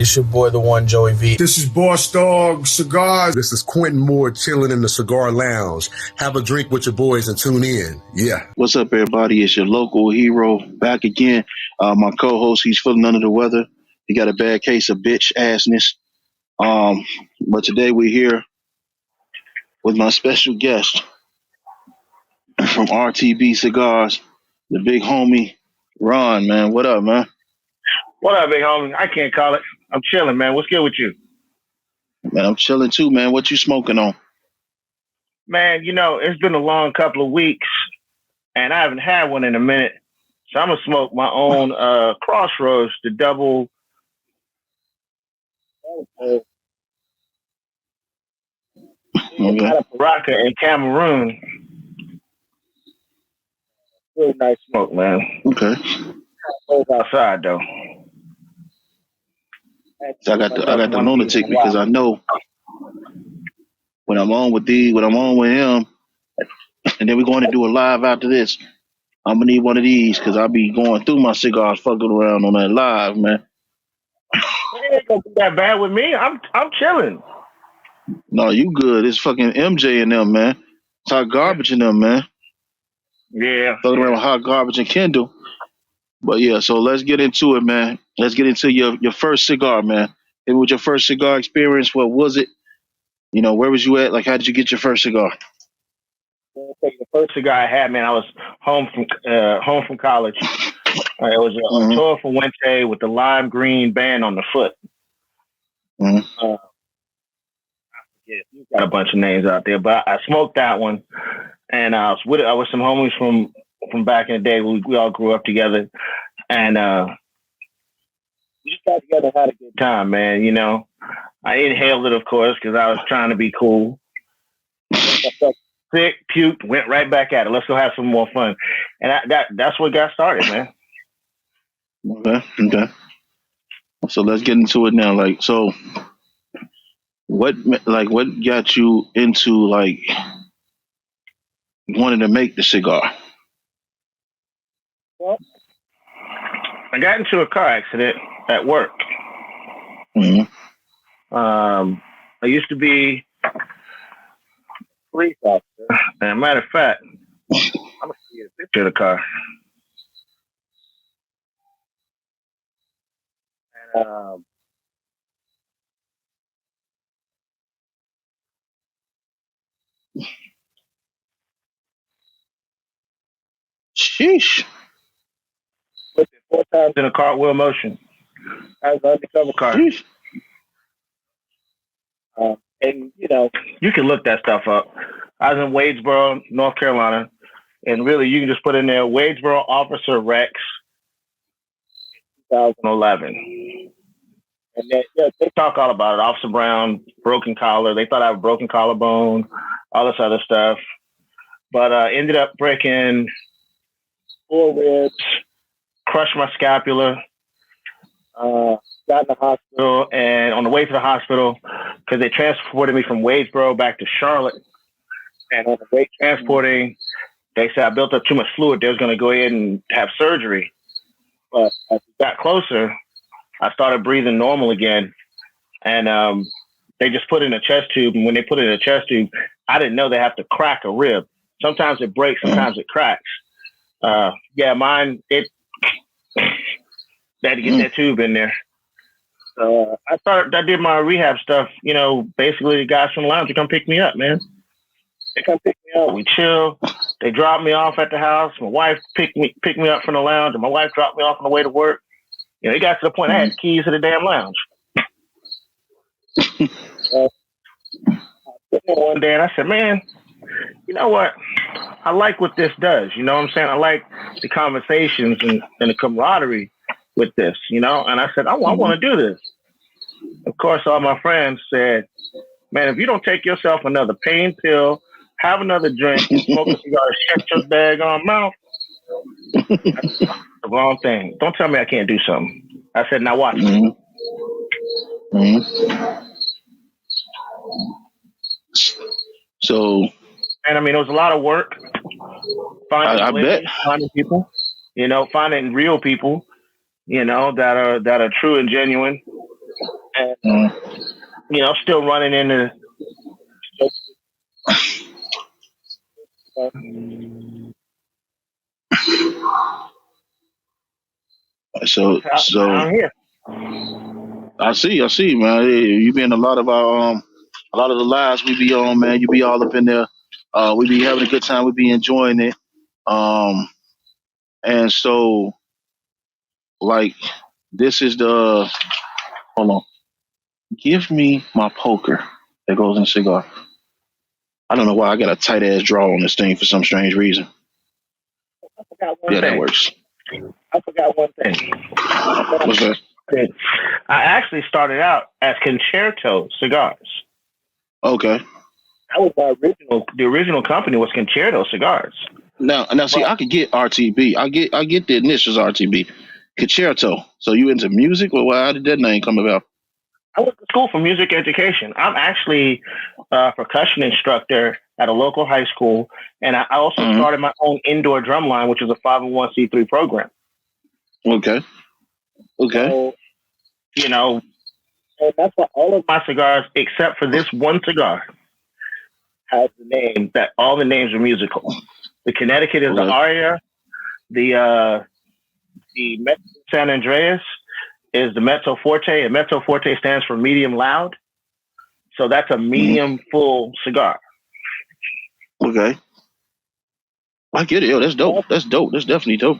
It's your boy, the one Joey V. This is Boss Dog Cigars. This is Quentin Moore chilling in the cigar lounge. Have a drink with your boys and tune in. Yeah. What's up, everybody? It's your local hero back again. My co-host, he's feeling under the weather. He got a bad case of bitch assness. But today we're here with my special guest from RTB Cigars, the big homie, Ron, man. What up, man? What up, big homie? I can't call it. I'm chilling, man. What's good with you? Man, I'm chilling too, man. What you smoking on? Man, you know, it's been a long couple of weeks, and I haven't had one in a minute. So I'm going to smoke my own Crossroads, the double. Okay. Out of Baraka in Cameroon. Really nice smoke, man. Okay. Cold outside, though. So I got the lunatic because I know when I'm on with him, and then we're going to do a live after this. I'm gonna need one of these because I'll be going through my cigars, fucking around on that live, man. It ain't gonna be that bad with me. I'm chilling. No, you good. It's fucking MJ and them, man. It's hot garbage in them, man. Yeah. Fucking around with hot garbage and Kendall. But yeah, so let's get into it, man. Let's get into your first cigar, man. It was your first cigar experience. What was it? You know, where was you at? Like, how did you get your first cigar? The first cigar I had, man, I was home from college. It was a Toro Fuente with the lime green band on the foot. Mm-hmm. I forget, you got a bunch of names out there, but I smoked that one, and I was with some homies from back in the day. We all grew up together, and we just got together and had a good time, man. You know, I inhaled it, of course, because I was trying to be cool. I felt sick, puked, went right back at it. Let's go have some more fun, and that's what got started, man. Okay. So let's get into it now. Like, so what got you into like wanting to make the cigar? Well, I got into a car accident at work. Mm-hmm. I used to be a police officer. And a matter of fact, I'm going to see you a picture of the car. And, Sheesh. Flipped it 4 times in a cartwheel motion. I was an undercover car. Sheesh. And, you know, you can look that stuff up. I was in Wadesboro, North Carolina. And really, you can just put in there, Wadesboro Officer Rex 2011. And they talk all about it. Officer Brown, broken collar. They thought I had a broken collarbone, all this other stuff. But ended up breaking 4 ribs, crushed my scapula, got in the hospital. And on the way to the hospital, because they transported me from Wadesboro back to Charlotte. And on the way transporting, they said I built up too much fluid. They was going to go ahead and have surgery. But as we got closer, I started breathing normal again. And they just put in a chest tube. And when they put it in a chest tube, I didn't know they have to crack a rib. Sometimes it breaks, sometimes it cracks. Mine, they had to get that tube in there. So I did my rehab stuff, you know, basically the guys from the lounge to come pick me up, man. They come pick me up, we chill. They dropped me off at the house. My wife picked me up from the lounge, and my wife dropped me off on the way to work. You know, it got to the point I had the keys to the damn lounge. One day, and I said, man, you know what? I like what this does. You know what I'm saying? I like the conversations and the camaraderie with this, you know? And I said, I want to do this. Of course, all my friends said, man, if you don't take yourself another pain pill, have another drink, and smoke a cigar, shut your daggone mouth, that's the wrong thing. Don't tell me I can't do something. I said, now watch me. So, and I mean, it was a lot of work. Finding people, you know, finding real people, you know, that are true and genuine. and Mm. still running into. So I'm here. I see, man. Hey, you be in a lot of a lot of the lives we be on, man. You be all up in there. We be having a good time. We be enjoying it. Um, and so like this is the hold on. Give me my poker that goes in cigar. I don't know why I got a tight ass draw on this thing for some strange reason. I forgot one Yeah, that thing. works. I forgot one thing. What's that? I actually started out as Concerto Cigars. Okay. That was my original. The original company was Concerto Cigars. Now, see, I could get RTB. I get the initials RTB. Concerto. So you into music, or how did that name come about? I went to school for music education. I'm actually a percussion instructor at a local high school, and I also Mhm. started my own indoor drum line, which is a 501c3 program. Okay. So, and that's why all of my cigars, except for this one cigar, has the name that all the names are musical. The Connecticut is the Okay. aria. The Mexican San Andreas is the mezzo forte, and mezzo forte stands for medium loud. So that's a medium full cigar. Okay. I get it. Yo, that's dope. That's dope. That's definitely dope.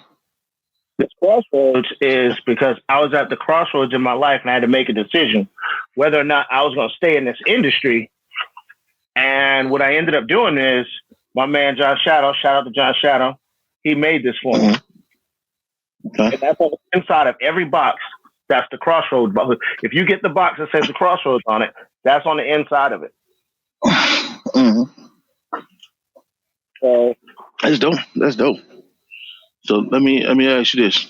This crossroads is because I was at the crossroads in my life and I had to make a decision whether or not I was going to stay in this industry. And what I ended up doing is my man John Shadow, shout out to John Shadow, he made this for me. Okay. And that's on the inside of every box. That's the crossroads. If you get the box that says the crossroads on it, that's on the inside of it. Mm-hmm. So That's dope. That's dope. So let me ask you this: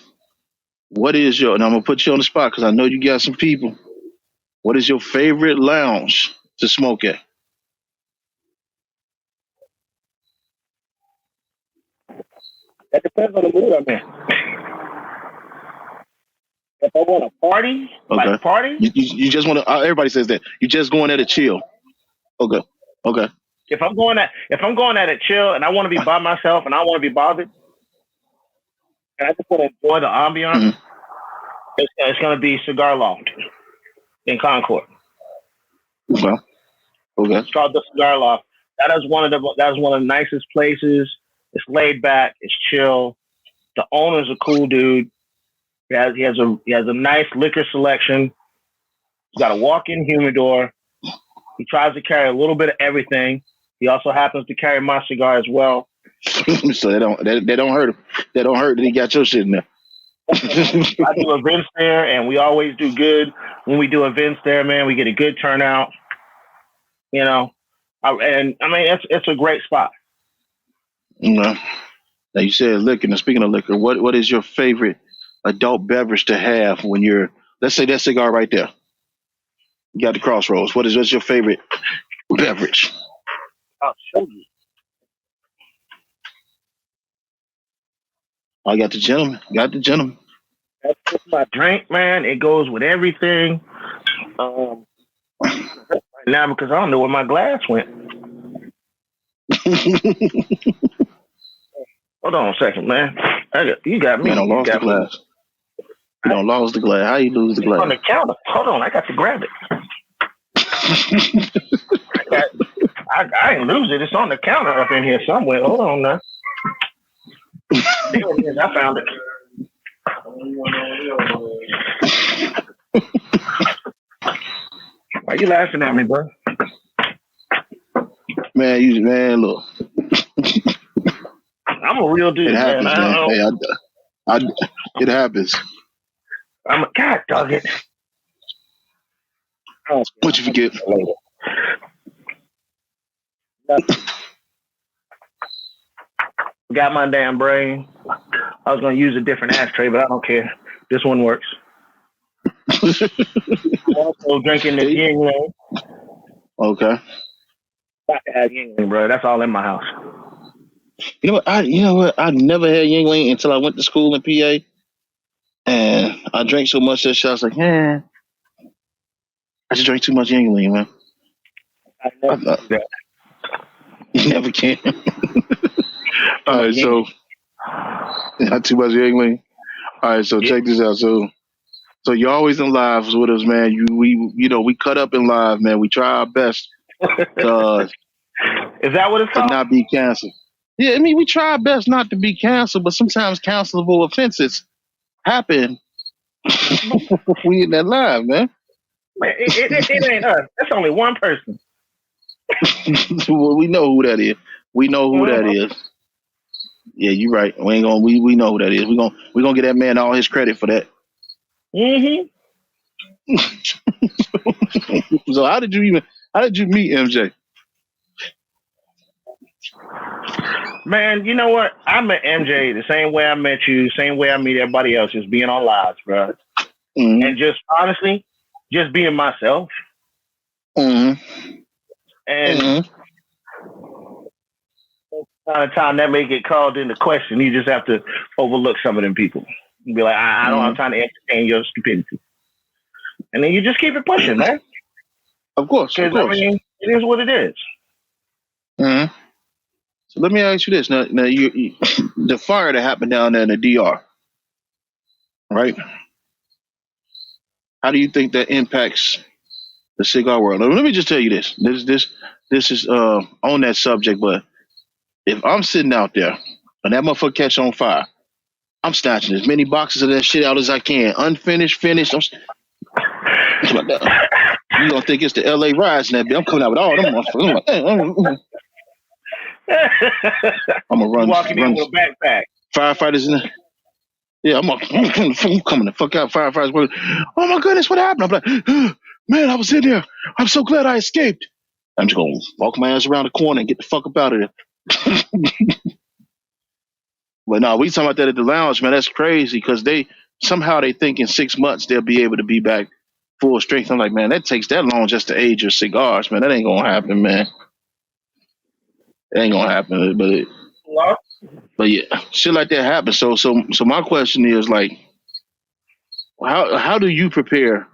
what is your? And I'm gonna put you on the spot because I know you got some people. What is your favorite lounge to smoke at? that depends on the mood I'm in. If I want to party, Okay. like party, You just want to. Everybody says that. You just going there to chill. Okay. Okay. if I'm going at it chill and I want to be by myself and I want to be bothered and I just want to enjoy the ambiance, it's going to be Cigar Loft in Concord. Okay. Okay. It's called the Cigar Loft. That is one of the nicest places. It's laid back. It's chill. The owner's a cool dude. He has a nice liquor selection. He's got a walk-in humidor. He tries to carry a little bit of everything. He also happens to carry my cigar as well. So they don't hurt him. They don't hurt that he got your shit in there. I do events there, and we always do good when we do events there. Man, we get a good turnout. It's a great spot. Now you said liquor. Now speaking of liquor, what is your favorite adult beverage to have when you're? Let's say that cigar right there. You got the crossroads. What's your favorite beverage? I'll show you. I got the gentleman. That's just my drink, man. It goes with everything. Right now because I don't know where my glass went. Hold on a second, man. You got me. Man, I lost the glass. You don't lost the glass. How you lose the glass? On the counter. Hold on, I got to grab it. I ain't lose it. It's on the counter up in here somewhere. Hold on now. There it is. I found it. Why you laughing at me, bro? Man, look. I'm a real dude, It happens, man. Hey, it happens. God dog it. What you forget? Got my damn brain. I was gonna use a different ashtray, but I don't care. This one works. Also drinking the Yingling. Okay. Got to have Yingling, bro. That's all in my house. You know what? I never had Yingling until I went to school in PA, and I drank so much that shit. I was like, just drank too much Yingling, man. I never do that. You never can. All right, so not too much Yingling. All right, so check this out. So you're always in lives with us, man. We cut up in live, man. We try our best to Is that what it's called? not be canceled. Yeah, I mean, we try our best not to be canceled, but sometimes cancelable offenses happen. We in that live, man. Man, it ain't us. That's only one person. Well, we know who that is. We know who that is. Yeah, you're right. We ain't gonna. We know who that is. We gonna get that man all his credit for that. So how did you meet MJ? Man, you know what? I met MJ the same way I met you, same way I meet everybody else, just being on lives, bro. And just honestly, just being myself. And kind of time that may get called into question. You just have to overlook some of them people and be like, I don't have time to entertain your stupidity. And then you just keep it pushing, man. Of course. I mean, it is what it is. So let me ask you this: now you the fire that happened down there in the DR, right? How do you think that impacts the cigar world? Now, let me just tell you this. This is on that subject, but if I'm sitting out there and that motherfucker catch on fire, I'm snatching as many boxes of that shit out as I can, unfinished, finished. You gonna think it's the LA riots and that bitch. I'm coming out with all them motherfuckers. I'm gonna run. Walking in with a backpack. Firefighters in there. Yeah, I'm coming the fuck out. Firefighters. Oh my goodness, what happened? I'm like, man, I was in there. I'm so glad I escaped. I'm just gonna walk my ass around the corner and get the fuck up out of there. But no, we talking about that at the lounge, man. That's crazy because they think in 6 months they'll be able to be back full strength. I'm like, man, that takes that long just to age your cigars, man. That ain't gonna happen, man. It ain't gonna happen, but yeah, shit like that happens. So my question is like, how do you prepare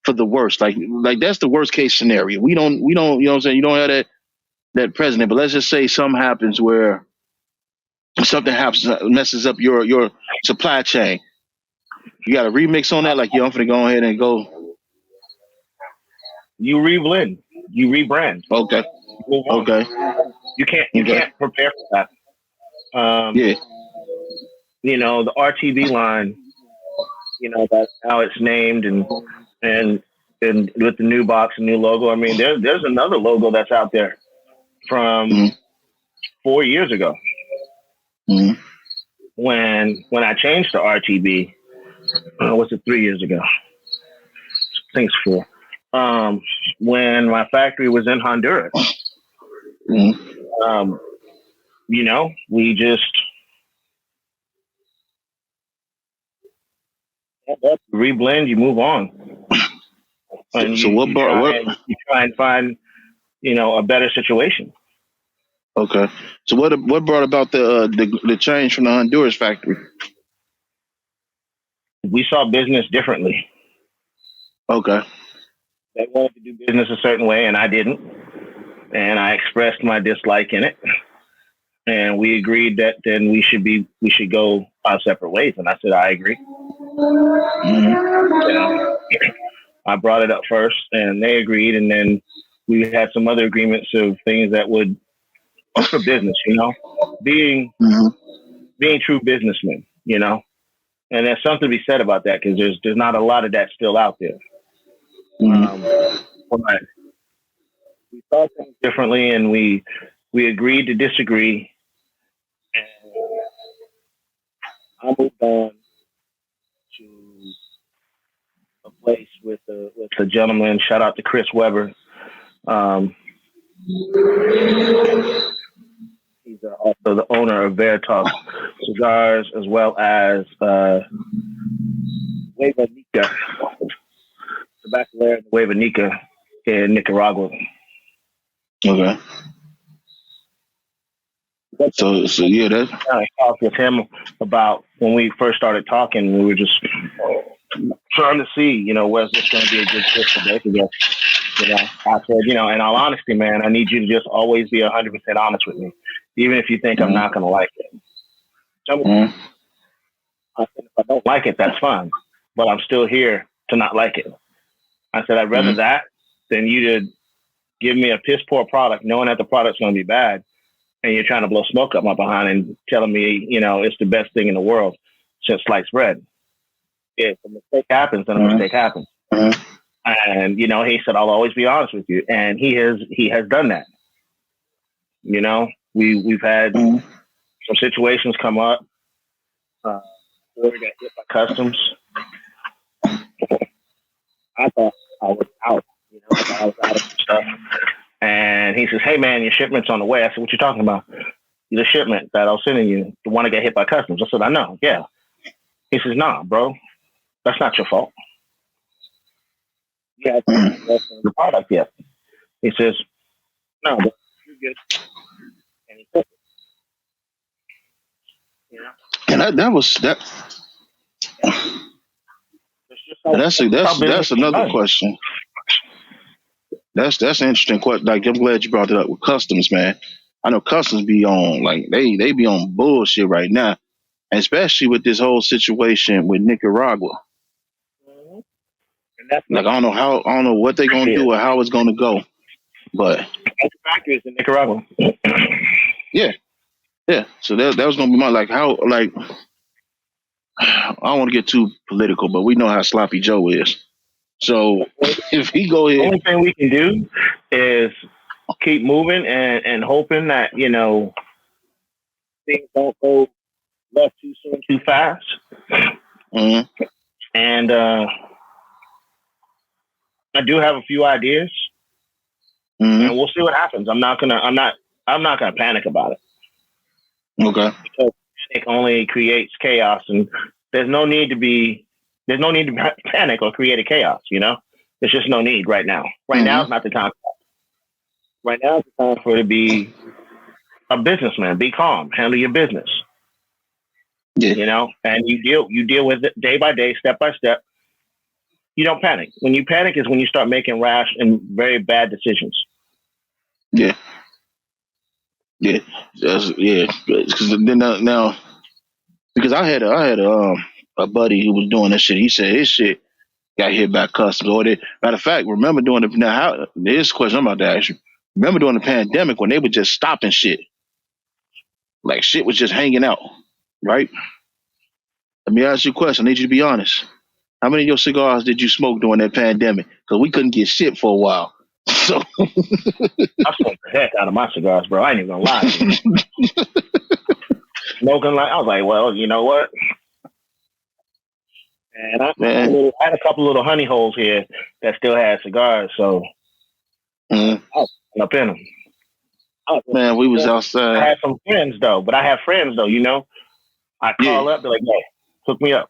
for the worst? Like that's the worst case scenario. We don't, you know what I'm saying? You don't have that president, but let's just say something happens where something happens, messes up your supply chain. You got a remix on that? Like, I'm gonna go ahead and go. You reblend, you rebrand. Okay. Okay. You can't prepare for that. You know, the RTB line, you know, that's how it's named and with the new box and new logo. I mean, there's another logo that's out there from 4 years ago. When I changed to RTB, was it 3 years ago? I think it's 4. When my factory was in Honduras. You know, we just reblend, you move on. And so you try and find, you know, a better situation. Okay. So what brought about the change from the Honduras factory? We saw business differently. Okay. They wanted to do business a certain way and I didn't. And I expressed my dislike in it. And we agreed that then we should go our separate ways. And I said, I agree. I brought it up first and they agreed. And then we had some other agreements of things that would, for business, you know, being true businessmen, you know, and there's something to be said about that because there's not a lot of that still out there. But we saw things differently and we agreed to disagree. And I moved on to a place with a gentleman. Shout out to Chris Weber. He's also the owner of Veritas Cigars, as well as Nueva Nica, Tabacalera Nueva Nica in Nicaragua. Okay. So yeah, that. I talked with him about when we first started talking. We were just trying to see, where's this going to be a good fit for both of us. I said, in all honesty, man, I need you to just always be 100% honest with me, even if you think I'm not going to like it. Tell me. I said, if I don't like it, that's fine, but I'm still here to not like it. I said, I'd rather that than you to give me a piss poor product, knowing that the product's going to be bad, and you're trying to blow smoke up my behind and telling me, it's the best thing in the world since sliced bread. If a mistake happens, then a mistake happens. And he said, I'll always be honest with you, and he has done that. We've had some situations come up where we got hit by customs. I thought I was out. I thought I was out of stuff. And he says, hey, man, your shipment's on the way. I said, what you talking about? The shipment that I was sending you, the one that got hit by customs. I said, I know. Yeah. He says, nah, bro, that's not your fault. Yeah, the product yet. He says, no, but you're good. And he took it. And that was that. That's another question. That's an interesting question. Like, I'm glad you brought it up with customs, man. I know customs be on they be on bullshit right now, and especially with this whole situation with Nicaragua. And that's I don't know what they're gonna do or how it's gonna go, but factories in Nicaragua. yeah. So that was gonna be my I don't want to get too political, but we know how sloppy Joe is. So if he go ahead, the only thing we can do is keep moving and hoping that things don't go left too soon, too fast. And I do have a few ideas, and we'll see what happens. I'm not gonna panic about it. Okay. Because panic only creates chaos, and there's no need to panic or create a chaos. There's just no need right now. Right now is not the time. Right now is the time for it to be a businessman. Be calm. Handle your business. Yeah. And you deal with it day by day, step by step. You don't panic. When you panic is when you start making rash and very bad decisions. Yeah. Yeah. Because then now, because I had a buddy who was doing that shit. He said his shit got hit by customs. Matter of fact, remember during this question I'm about to ask you. Remember during the pandemic when they were just stopping shit, like shit was just hanging out, right? Let me ask you a question. I need you to be honest. How many of your cigars did you smoke during that pandemic? Because we couldn't get shit for a while. So I smoked the heck out of my cigars, bro. I ain't even gonna lie. Smoking I was like, well, you know what? And I had a couple little honey holes here that still had cigars, so I was up in them. Man, we was outside. I had some friends though, I call up, they're like, hey, hook me up.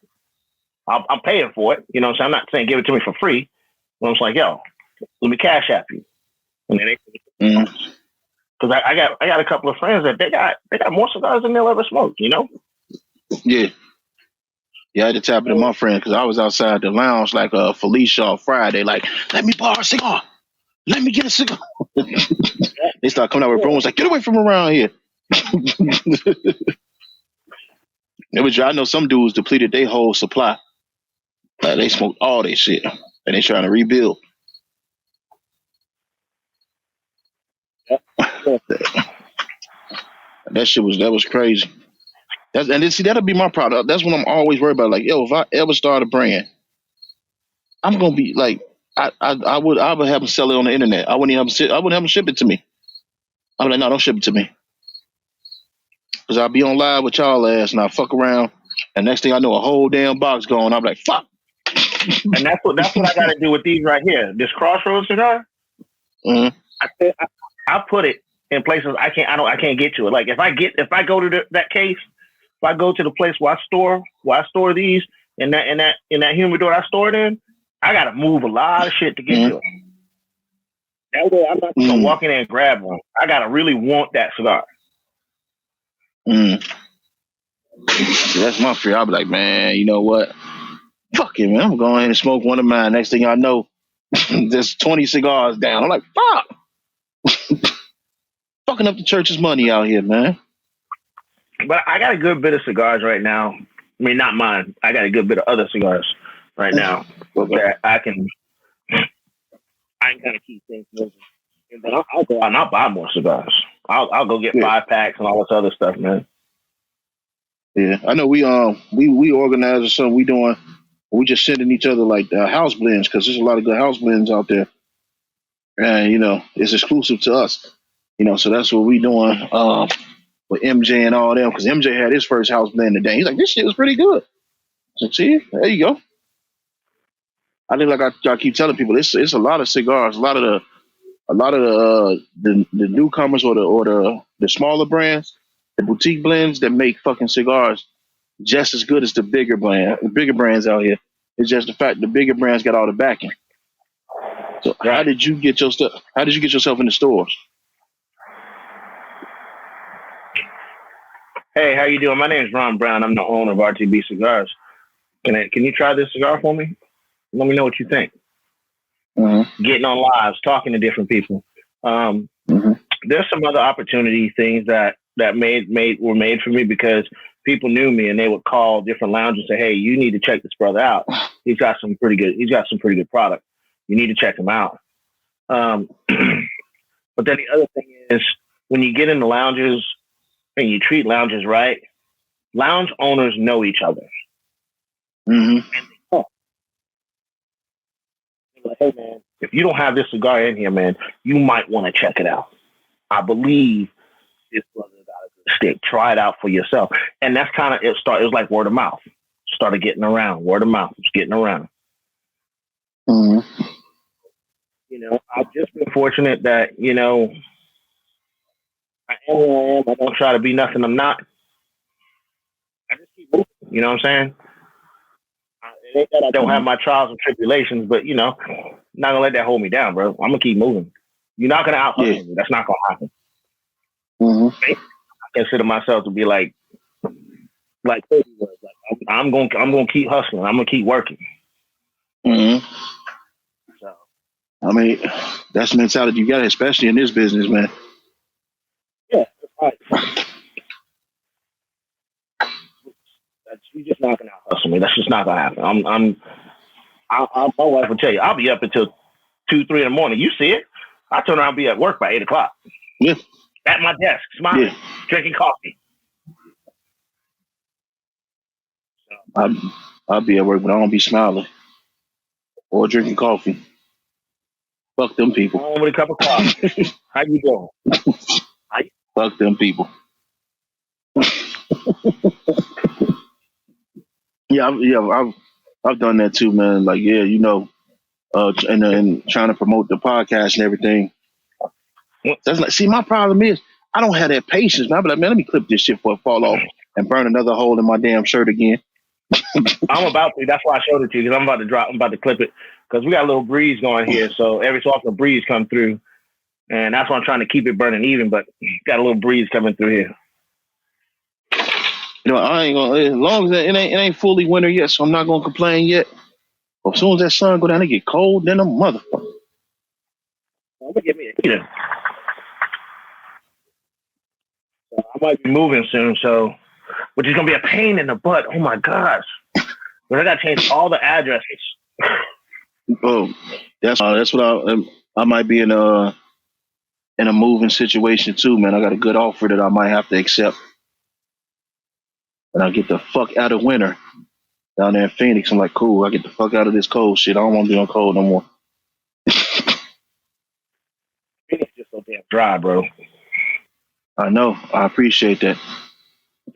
I'm paying for it. You know what I'm saying? I'm not saying give it to me for free. But I'm just like, yo, let me cash app you. And then because I got a couple of friends that they got more cigars than they'll ever smoke, Yeah. Yeah, I had to tap into my friend because I was outside the lounge like Felicia on Friday, like, let me borrow a cigar. Let me get a cigar. They start coming out with brooms like, get away from around here. I know some dudes depleted their whole supply. Like, they smoked all their shit and they trying to rebuild. That was crazy. That'll be my product. That's what I'm always worried about. Like, yo, if I ever start a brand, I'm gonna be like, I would have them sell it on the internet. I wouldn't have them ship it to me. I'm like, no, don't ship it to me, because I'll be on live with y'all ass and I fuck around, and next thing I know, a whole damn box gone. I'm like, fuck. And that's what I got to do with these right here. This Crossroads cigar. I put it in places I can't get to it. Like if I go to that case, if I go to the place where I store these in that humidor I store it in, I gotta move a lot of shit to get to it. That way I'm not just gonna walk in there and grab one. I gotta really want that cigar. That's my fear. I'll be like, man, you know what? fuck it, man. I'm going ahead and smoke one of mine. Next thing I know, there's 20 cigars down. I'm like, fuck. Fucking up the church's money out here, man. But I got a good bit of cigars right now. I mean, not mine. I got a good bit of other cigars right now that I can kind of keep things moving. And then I'll go out and I'll buy more cigars. I'll go get 5 packs and all this other stuff, man. Yeah, I know we organize or something. We just sending each other like house blends because there's a lot of good house blends out there, and it's exclusive to us. So that's what we doing with MJ and all them because MJ had his first house blend today. He's like, this shit was pretty good. So see, there you go. I think like I keep telling people, it's a lot of cigars, a lot of the newcomers or the smaller brands, the boutique blends that make fucking cigars just as good as the bigger brands out here. It's just the fact the bigger brands got all the backing. So how did you get your stuff? How did you get yourself in the stores? Hey, how you doing? My name is Ron Brown. I'm the owner of RTB Cigars. Can you try this cigar for me? Let me know what you think. Getting on lives, talking to different people. There's some other opportunity things that were made for me because people knew me and they would call different lounges and say, "Hey, you need to check this brother out. He's got some pretty good product. You need to check him out." But then the other thing is when you get in the lounges and you treat lounges right, lounge owners know each other. And like, hey man, if you don't have this cigar in here, man, you might want to check it out. I believe this brother got a good stick. Try it out for yourself. And that's kind of it was like word of mouth. Started getting around. Word of mouth was getting around. I've just been fortunate that, I am who I am. I don't try to be nothing I'm not. I just keep moving. You know what I'm saying? It ain't that I don't have my trials and tribulations, but not gonna let that hold me down, bro. I'm gonna keep moving. You're not gonna out hustle me. That's not gonna happen. I consider myself to be like I'm gonna keep hustling. I'm gonna keep working. So, I mean, that's the mentality you got, especially in this business, man. Yeah, that's right. You're just not gonna out hustle me. That's just not gonna happen. My wife will tell you, I'll be up until 2, 3 in the morning. You see it. I turn around and be at work by 8 o'clock. Yeah. At my desk, smiling, drinking coffee. I'll be at work, but I don't be smiling or drinking coffee. Fuck them people. I'm with a cup of coffee. How you doing? Fuck them people. I've done that too, man. Like, and trying to promote the podcast and everything. That's like, see, my problem is I don't have that patience, man. I'm like, man, let me clip this shit before it fall off and burn another hole in my damn shirt again. I'm about to. That's why I showed it to you because I'm about to clip it because we got a little breeze going here. So every so often a breeze come through, and that's why I'm trying to keep it burning even. But got a little breeze coming through here. I ain't gonna. As long as it ain't fully winter yet, so I'm not gonna complain yet. But as soon as that sun go down, it get cold. Then a motherfucker. I'm gonna get me a heater. So I might be moving soon, which is gonna be a pain in the butt. Oh my gosh! But I gotta change all the addresses. Oh, that's what I might be in a moving situation too, man. I got a good offer that I might have to accept. And I get the fuck out of winter down there in Phoenix. I'm like, cool, I get the fuck out of this cold shit. I don't want to be on cold no more. Phoenix is just so damn dry, bro. I know. I appreciate that.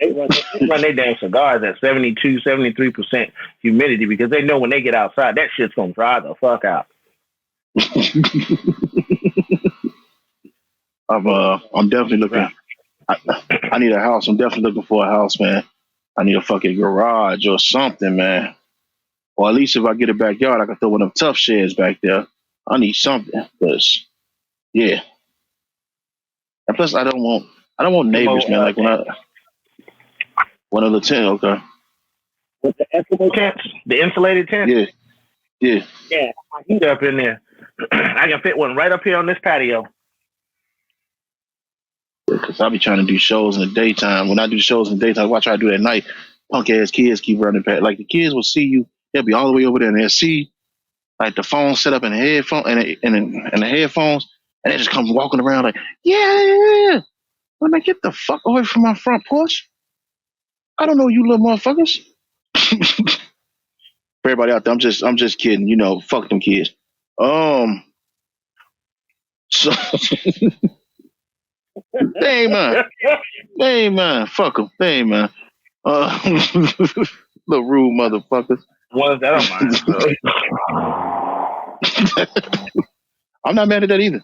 They run their damn cigars at 72, 73% humidity because they know when they get outside, that shit's going to dry the fuck out. I'm definitely looking. I need a house. I'm definitely looking for a house, man. I need a fucking garage or something, man. Or at least if I get a backyard, I can throw one of them tough sheds back there. I need something, because yeah. And plus, I don't want neighbors, man. Like when I 10, okay. with the Eskimo tents, the insulated tents. Yeah. Yeah, my heat up in there. I can fit one right up here on this patio. Because I be trying to do shows in the daytime. When I do shows in the daytime, I try to do it at night. Punk ass kids keep running past. Like the kids will see you. They'll be all the way over there and they'll see like the phone set up in the headphone and the headphones, and they just come walking around like, yeah. I'm like, get the fuck away from my front porch. I don't know you little motherfuckers. For everybody out there, I'm just kidding. You know, fuck them kids. So they ain't mine. Fuck them. They ain't mine. Little rude motherfuckers. Ones that are mine. I'm not mad at that either.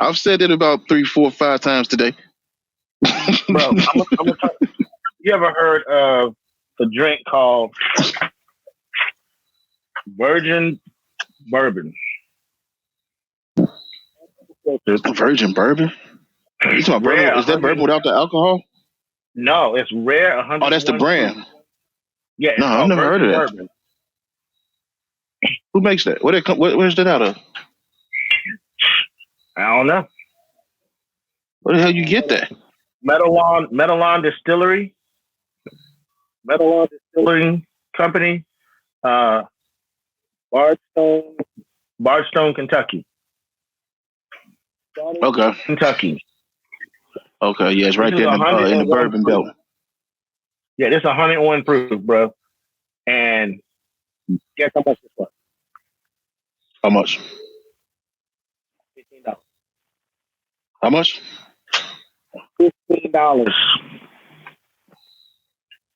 I've said it about 3, 4, 5 times today. Bro, I'm gonna talk. You ever heard of a drink called Virgin Bourbon? Virgin bourbon? You talking about bourbon? Is that bourbon without the alcohol? No, it's rare. 100. Oh, that's the brand. Yeah. No, I've never heard of that. Bourbon. Who makes that? Where's that out of? I don't know. Where the hell you get that? Metalon Distillery. Metalon Distilling Company. Bardstown, Kentucky. Okay. Kentucky. Okay, yeah, it's right there in the bourbon belt. Yeah, this is 101 proof, bro. And guess how much this was? How much? $15. How much? $15.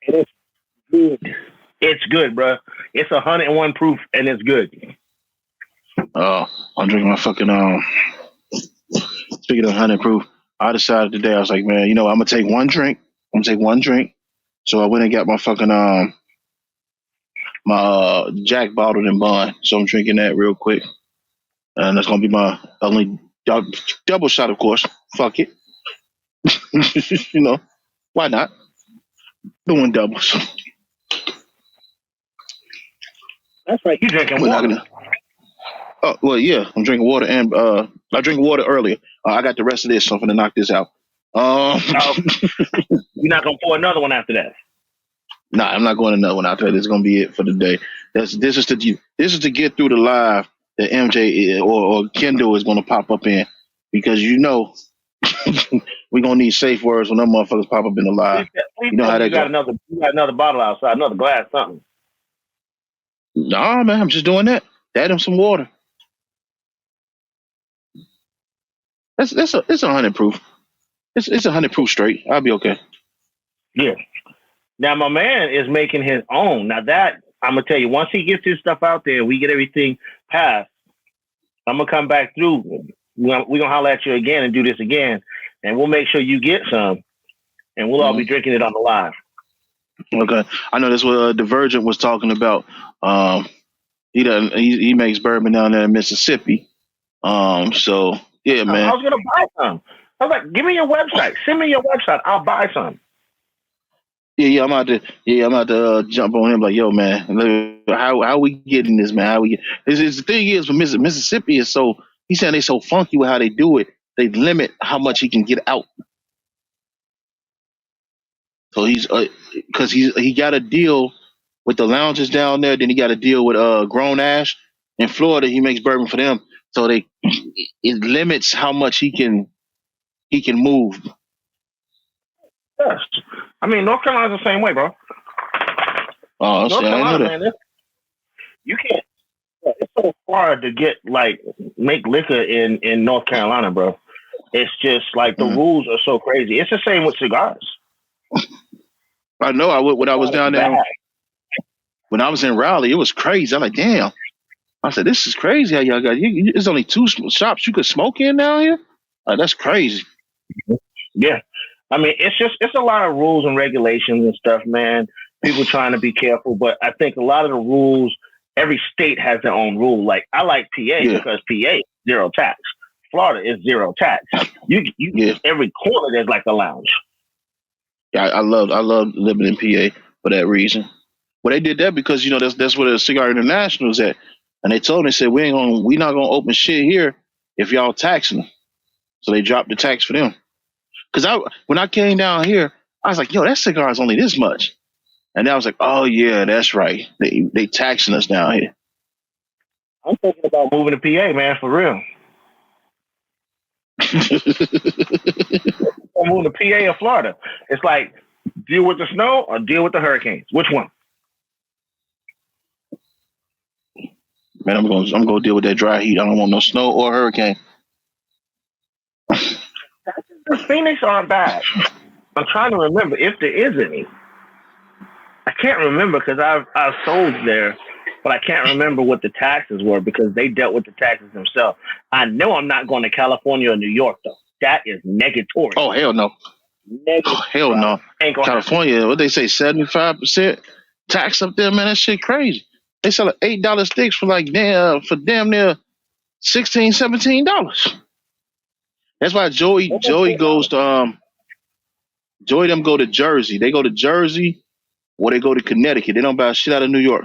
And it's good. It's good, bro. It's 101 proof, and it's good. Oh, I'm drinking my fucking Speaking of 100 proof, I decided today I was like, man, you know, I'm gonna take one drink. So I went and got my fucking my Jack bottled and bond. So I'm drinking that real quick, and that's gonna be my only double shot, of course. Fuck it, you know, why not? Doing doubles. That's right. You drinking water? Oh well, yeah. I'm drinking water, and I drank water earlier. I got the rest of this, so I'm gonna knock this out. You're not gonna pour another one after that? Nah, I'm not going another one after that. This is gonna be it for the day. This is to get through the live that MJ or Kendall is gonna pop up in, because you know we're gonna need safe words when them motherfuckers pop up in the live. You know how that goes. You got another bottle outside, another glass, something. Nah, man, I'm just doing that. Add him some water. It's 100 proof. It's 100 proof straight. I'll be okay. Yeah. Now my man is making his own. Now that I'm gonna tell you, once he gets his stuff out there, we get everything passed. I'm gonna come back through. We're gonna holler at you again and do this again, and we'll make sure you get some, and we'll all be drinking it on the live. Okay, I know that's what Divergent was talking about. He makes bourbon down there in Mississippi. So yeah, man. I was gonna buy some. I was like, give me your website. Send me your website. I'll buy some. Yeah, I'm about to jump on him like, yo, man, how we getting this, man? The thing is, with Mississippi is so, he's saying they so funky with how they do it. They limit how much he can get out. So he's because he got a deal with the lounges down there. Then he got a deal with Grown Ash in Florida. He makes bourbon for them. So it limits how much he can move. Yes. I mean, North Carolina's the same way, bro. Oh, North Carolina, man, you can't. It's so hard to make liquor in North Carolina, bro. It's just like the rules are so crazy. It's the same with cigars. I know. When I was down there, when I was in Raleigh, it was crazy. I'm like, damn. I said, this is crazy how y'all got. There's only 2 shops you could smoke in down here. That's crazy. Yeah. I mean, it's a lot of rules and regulations and stuff, man. People trying to be careful, but I think a lot of the rules, every state has their own rule. Like I like PA because PA 0 tax. Florida is 0 tax. You every corner there's like a lounge. Yeah, I love living in PA for that reason. Well, they did that because that's where the Cigar International is at, and they told me, they said we not gonna open shit here if y'all taxing them. So they dropped the tax for them. Cause when I came down here, I was like, yo, that cigar is only this much, and I was like, oh yeah, that's right. They taxing us down here. I'm thinking about moving to PA, man, for real. I'm moving to PA or Florida. It's like deal with the snow or deal with the hurricanes. Which one? Man, I'm gonna deal with that dry heat. I don't want no snow or hurricane. Phoenix aren't bad. I'm trying to remember if there is any. I can't remember because I've sold there, but I can't remember what the taxes were because they dealt with the taxes themselves. I know I'm not going to California or New York though. That is negatory. Oh hell no. Negative, hell no. California, what they say, 75% tax up there, man. That shit crazy. They sell $8 sticks for damn near $16, $17. That's why Joey goes to Joey them go to Jersey. They go to Jersey or they go to Connecticut. They don't buy shit out of New York.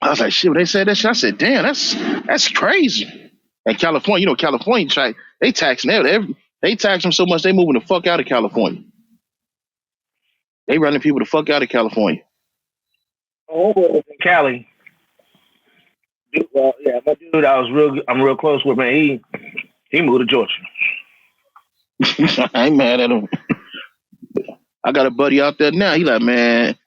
I was like, shit, when they said that shit, I said, damn, that's crazy. And California, California they tax them. They tax them so much they moving the fuck out of California. They running people the fuck out of California. Oh, Cali. Well, yeah, my dude, I'm real close with, man. He moved to Georgia. I ain't mad at him. I got a buddy out there now. He like, man.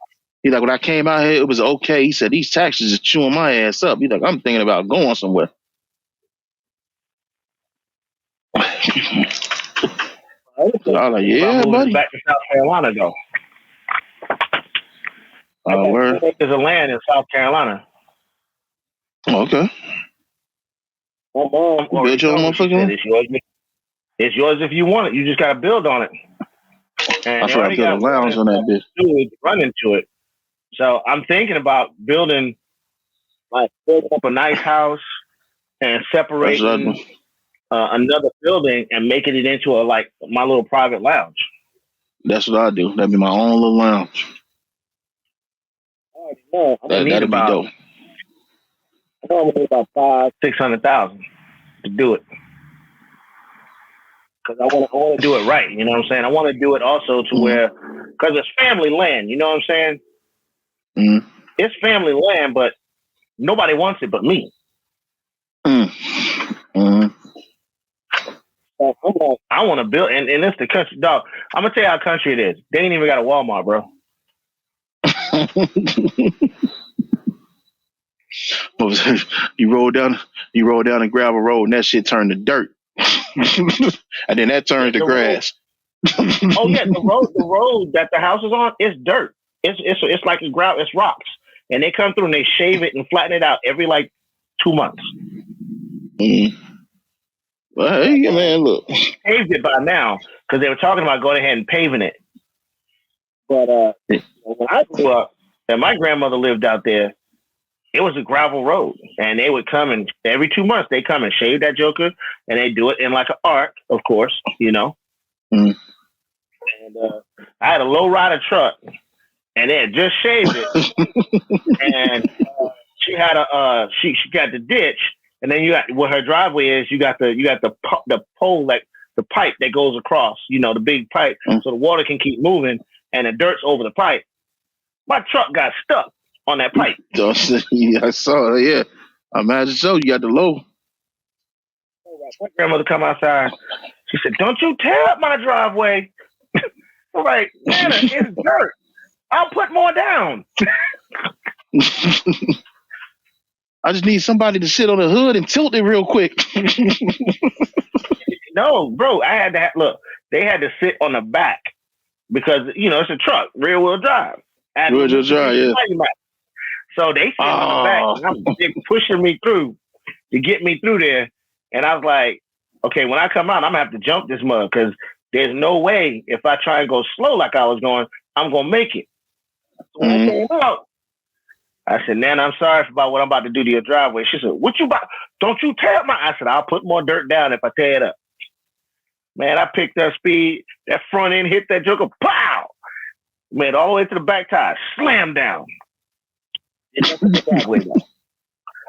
He like, when I came out here, it was okay. He said these taxes is chewing my ass up. He like, I'm thinking about going somewhere. I was like, yeah, buddy. Back to South Carolina, though. Where? There's a land in South Carolina. Oh, okay. My mom it's yours if you want it. You just got to build on it. And I forgot to build a lounge on that bitch. Run into it. So I'm thinking about building up a nice house and separating another building and making it into my little private lounge. That's what I do. That'd be my own little lounge. That'd be dope. I know I'm gonna need about $500,000-$600,000 to do it. Because I want to do it right. You know what I'm saying? I want to do it also to where, because it's family land. You know what I'm saying? Mm-hmm. It's family land, but nobody wants it but me. Mm-hmm. So I want to build, and it's the country, dog. I'm gonna tell you how country it is. They ain't even got a Walmart, bro. You roll down a gravel road, and that shit turned to dirt, and then that turned to grass. Oh yeah, the road that the house is on is dirt. It's like a gravel. It's rocks, and they come through and they shave it and flatten it out every 2 months. Mm-hmm. Well, hey, man, look, paved it by now because they were talking about going ahead and paving it. But when I grew up, and my grandmother lived out there, it was a gravel road, and they would come and every 2 months they come and shave that joker, and they do it in like an arc, of course, you know. Mm. And I had a low rider truck, and they had just shaved it, and she had she got the ditch, and then you got where her driveway is. You got the pole, like the pipe that goes across, you know, the big pipe, so the water can keep moving, and the dirt's over the pipe. My truck got stuck on that pipe. I saw it, yeah. I imagine so. You got the low. My grandmother come outside. She said, "Don't you tear up my driveway." I'm like, Nana, it's dirt. I'll put more down. I just need somebody to sit on the hood and tilt it real quick. No, bro, I had to look. They had to sit on the back because, you know, it's a truck, rear wheel drive. Rear wheel drive, yeah. So they sit on the back, and they're pushing me through to get me through there. And I was like, okay, when I come out, I'm going to have to jump this mud because there's no way if I try and go slow like I was going, I'm going to make it. So when I came out, I said, Nana, I'm sorry about what I'm about to do to your driveway. She said, what you about? Don't you tear up my... I said, I'll put more dirt down if I tear it up. Man, I picked up speed. That front end hit that joker. Pow! Man, all the way to the back tire. Slam down.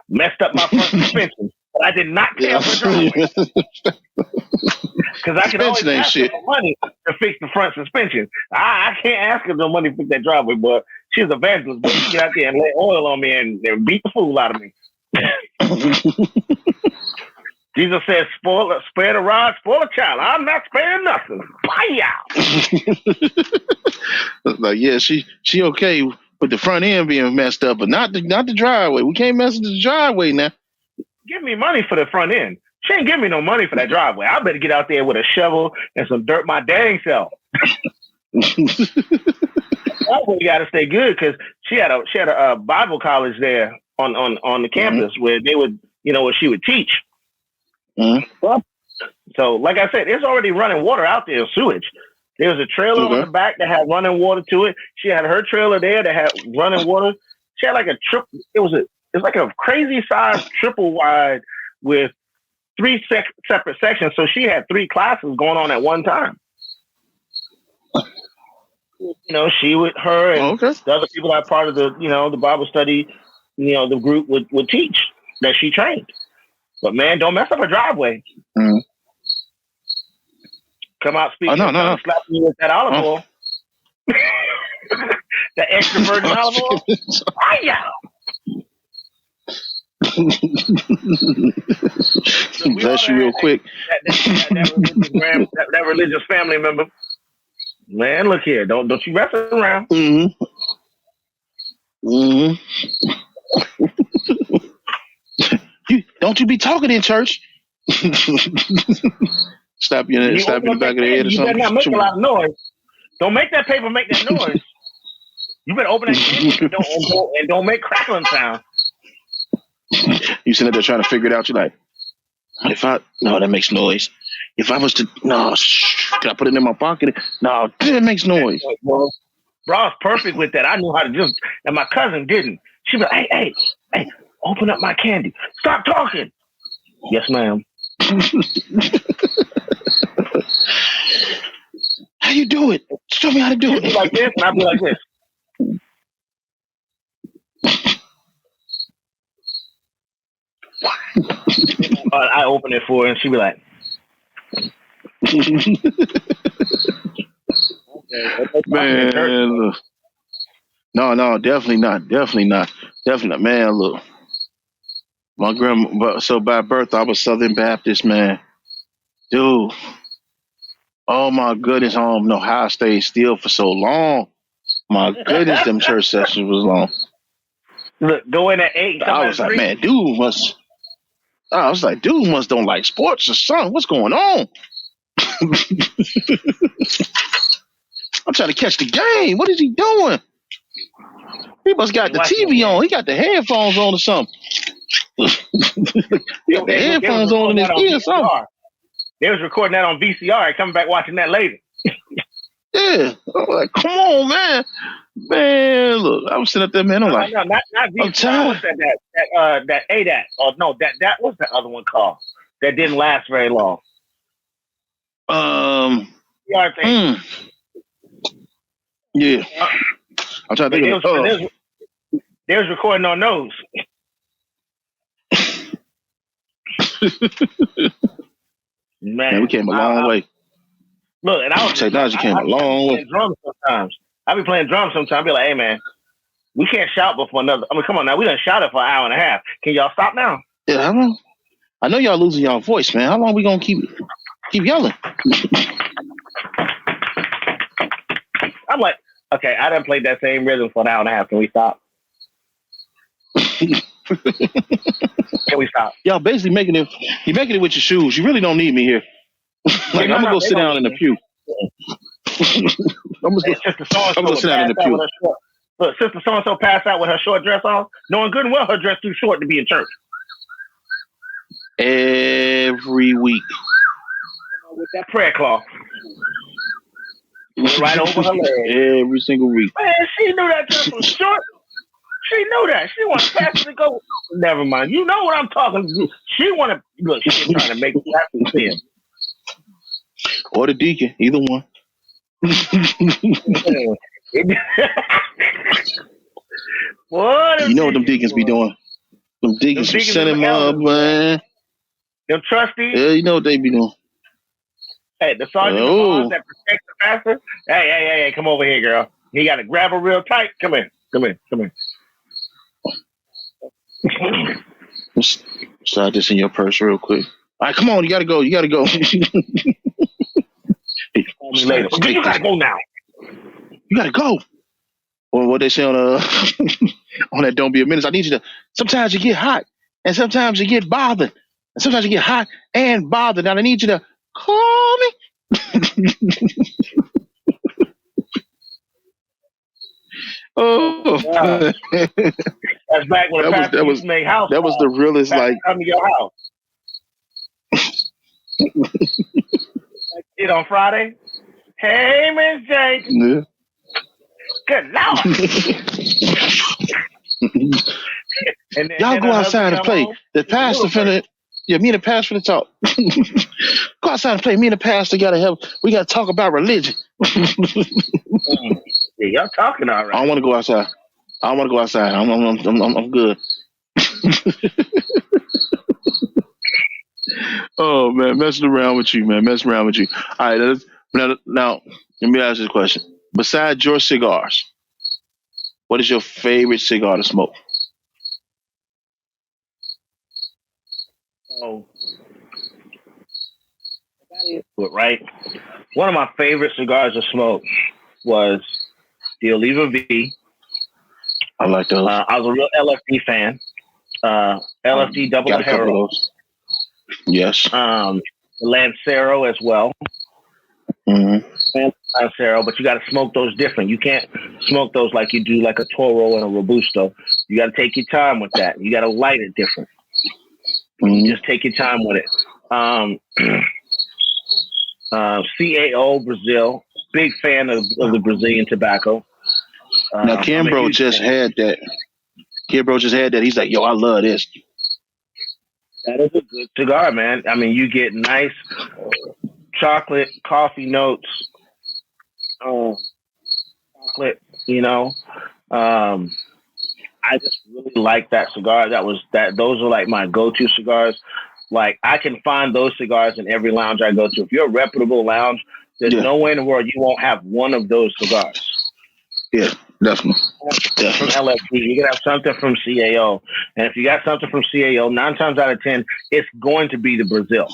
Messed up my front suspension. But I did not care for driveway. Because I can always ask her for money to fix the front suspension. I can't ask her no money to fix that driveway, but she's an evangelist. But she get out there and lay oil on me and beat the fool out of me. Jesus says, spare the rod, spoil the child. I'm not sparing nothing. Like, yeah, she okay with the front end being messed up, but not the driveway. We can't mess with the driveway now. Give me money for the front end. She ain't give me no money for that driveway. I better get out there with a shovel and some dirt my dang self. Driveway got to stay good because she had a Bible college there on the campus where they would, where she would teach. Mm-hmm. So, like I said, there's already running water out there, sewage. There was a trailer on the back that had running water to it. She had her trailer there that had running water. She had like a triple. It's like a crazy size triple wide with 3 separate sections. So she had 3 classes going on at one time. She with her and the other people that are part of the, the Bible study, the group would teach that she trained. But man, don't mess up a driveway. Mm. Come out speaking. No. Slap me with that olive oil. That extra virgin olive oil. Bless you real quick. That religious family member. Man, look here. Don't you mess around. Don't you be talking in church. Slap you in the back of the head or something. You better not make a lot of noise. Don't make that paper make that noise. You better open that can and don't make crackling sound. You sitting there trying to figure it out. You're like, that makes noise. If I was to, can I put it in my pocket? No, it makes noise. Bro's perfect with that. I knew how to and my cousin didn't. She'd be like, hey, open up my candy. Stop talking. Yes, ma'am. How you do it? Show me how to do it. She'd be like this, and I'd be like this. I open it for her, and she'd be like, man, no, definitely not. Man, look, my grandma. So by birth, I was Southern Baptist, man. Dude, oh my goodness, I don't know how I stayed still for so long. My goodness, them church sessions was long. Look, go in at 8. I was like, man, dude must don't like sports or something. What's going on? I'm trying to catch the game. What is he doing? He must got the TV on. He got the headphones on or something. He got the headphones on in his ear or something. They was recording that on VCR. Coming back watching that later. Yeah. I'm like, come on, man. Man, look, I was sitting up there, man. I'm like, no, not VCR. What's that ADAT? Oh, no, that what's that other one called? That didn't last very long. Yeah. I'm trying to think of it. They was recording on those. Man, we came a long way. Look, and technology came a long way. Drums sometimes. I be playing drums sometimes. I be like, hey, man, we can't shout before another. I mean, come on now. We done shouted for an hour and a half. Can y'all stop now? Yeah, I know y'all losing y'all voice, man. How long we gonna keep yelling? I'm like, okay, I done played that same rhythm for an hour and a half. Can we stop? Can we stop? Y'all basically making it with your shoes. You really don't need me here. I'm gonna go sit down in the pew. I'm gonna go sit down in the pew. Look, Sister So-and-so passed out with her short dress on, knowing good and well her dress too short to be in church. Every week. With that prayer cloth. Right over her leg. Every single week. Man, she knew that dress was short. She knew that. She wanted to pass it to go. Never mind. You know what I'm talking to. She wanted, look, she's trying to make that for him. or the deacon, either one. What You know what them deacons be doing? Them deacons be deacons sending and them up, elders, man. them trustees. Yeah, you know what they be doing. Hey, the sergeant of arms that protects the pastor. Hey, come over here, girl. He got to grab her real tight. Come here. Let's slide this in your purse real quick. All right, come on, you gotta go. Call me later. You got to go now. You gotta go. Or what they say on on that Don't Be a Menace. I need you to. Sometimes you get hot, and sometimes you get bothered, and sometimes you get hot and bothered. Now I need you to call me. Oh, wow. That's back when the pastor used to make house. That was the realest. Like, come to your house. It on Friday. Hey, Miss Jake. Yeah. Good Lord. Y'all go outside and play. The pastor finna. Yeah, me and the pastor finna talk. Go outside and play. Me and the pastor gotta help. We gotta talk about religion. Yeah, y'all talking all right. I don't want to go outside. I'm good. Oh man, messing around with you. All right, now let me ask you a question. Besides your cigars, what is your favorite cigar to smoke? Oh, right. One of my favorite cigars to smoke was the Oliva V. I like those. I was a real LFD fan. LFD Double Hero. Yes. Lancero as well. Mm-hmm. Lancero, but you got to smoke those different. You can't smoke those like you do like a Toro and a Robusto. You got to take your time with that. You got to light it different. Mm-hmm. Just take your time with it. CAO Brazil. Big fan of the Brazilian tobacco. Now, Cambro just had that. He's like, yo, I love this. That is a good cigar, man. I mean, you get nice chocolate, coffee notes. Chocolate, you know. I just really like that cigar. Those are like my go-to cigars. Like, I can find those cigars in every lounge I go to. If you're a reputable lounge, there's no way in the world you won't have one of those cigars. Yeah, definitely. From LFD, you can have something from CAO. And if you got something from CAO, 9 times out of 10, it's going to be the Brazil.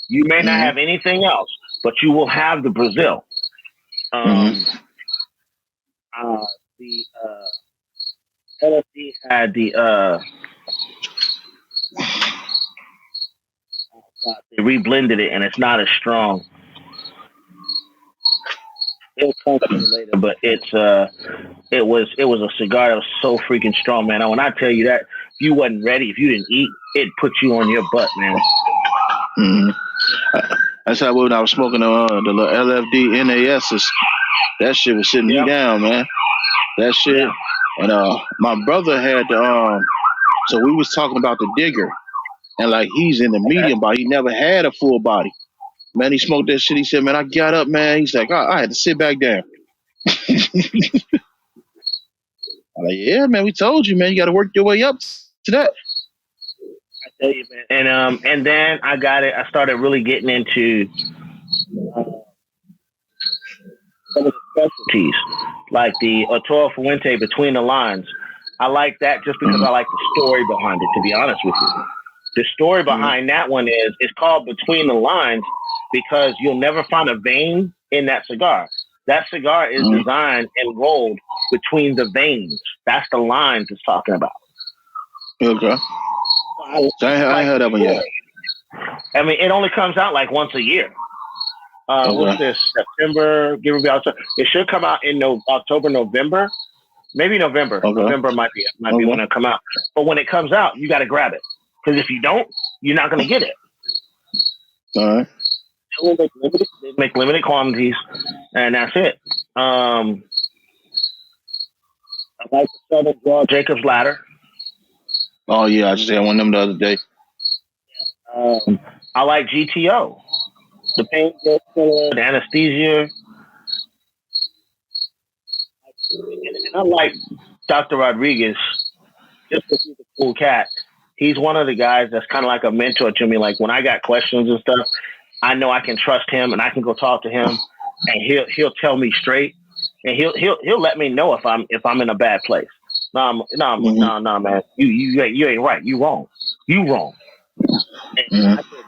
You may not have anything else, but you will have the Brazil. The LFD had the they reblended it, and it's not as strong. It'll come to you later, but it was a cigar that was so freaking strong, man. When I tell you that, if you wasn't ready, if you didn't eat, it put you on your butt, man. That's how when I was smoking the LFD NASs, that shit was sitting me down, man. That shit. Yeah. And my brother had so we was talking about the digger, and like he's in the medium body. He never had a full body. Man, he smoked that shit. He said, man, I got up, man. He's like, I had to sit back down. I'm like, yeah, man, we told you, man. You got to work your way up to that. I tell you, man. And then I started really getting into some of the specialties, like the Otoro Fuente Between the Lines. I like that just because I like the story behind it, to be honest with you. The story behind that one is it's called Between the Lines because you'll never find a vein in that cigar. That cigar is designed and rolled between the veins. That's the lines it's talking about. Okay. I heard that one yet. I mean, it only comes out like once a year. What's this? September? It should come out in October, November. Maybe November. Okay. November might be when it come out. But when it comes out, you got to grab it. Because if you don't, you're not going to get it. All right. They make limited quantities, and that's it. I like the Southern Draw Jacob's Ladder. Oh, yeah. I just had one of them the other day. I like GTO. the painkiller, the anesthesia. And I like Dr. Rodriguez just because he's a cool cat. He's one of the guys that's kind of like a mentor to me. Like when I got questions and stuff, I know I can trust him and I can go talk to him, and he'll tell me straight, and he'll let me know if I'm in a bad place. No, man, you ain't right. You wrong. And I think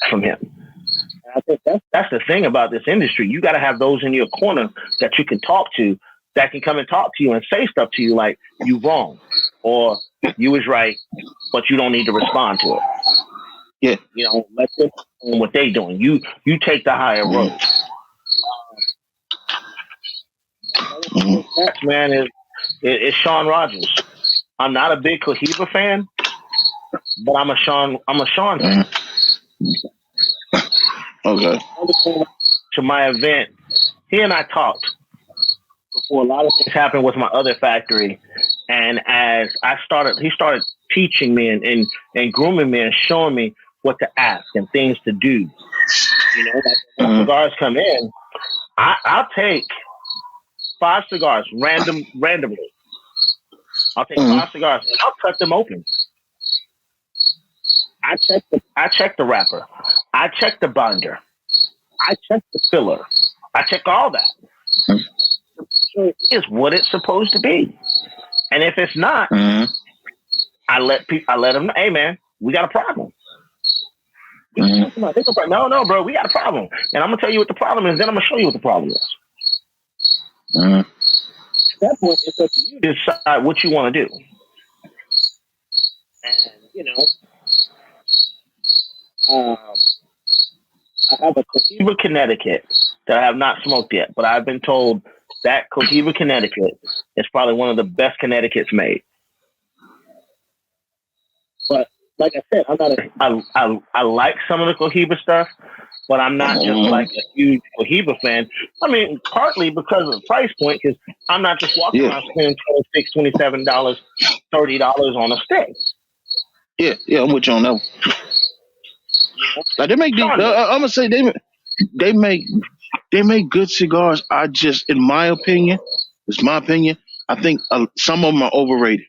from him. And I think that's the thing about this industry. You got to have those in your corner that you can talk to, that can come and talk to you and say stuff to you like you wrong or you was right, but you don't need to respond to it. Yeah, Let them do what they doing. You take the higher road. Next man is Sean Rogers. I'm not a big Cohiba fan, but I'm a Sean fan. Okay. To my event, he and I talked before a lot of things happened with my other factory, and as he started teaching me and grooming me and showing me what to ask and things to do. When cigars come in, I'll take 5 cigars randomly. I'll take 5 cigars and I'll cut them open. I check the wrapper. I check the binder. I check the filler. I check all that. So it is what it's supposed to be. And if it's not, I let them know, hey man, we got a problem. No, bro, we got a problem. And I'm gonna tell you what the problem is, then I'm gonna show you what the problem is. At that point, it's up to you to decide what you want to do. And I have a Cohiba, Connecticut that I have not smoked yet, but I've been told that Cohiba, Connecticut is probably one of the best Connecticut's made. But like I said, I like some of the Cohiba stuff, but I'm not just like a huge Cohiba fan. I mean, partly because of the price point, because I'm not just walking around spending $26, $27, $30 on a stick. Yeah, I'm with you on that one. Like they make I'm gonna say they make good cigars. I just, in my opinion, I think some of them are overrated.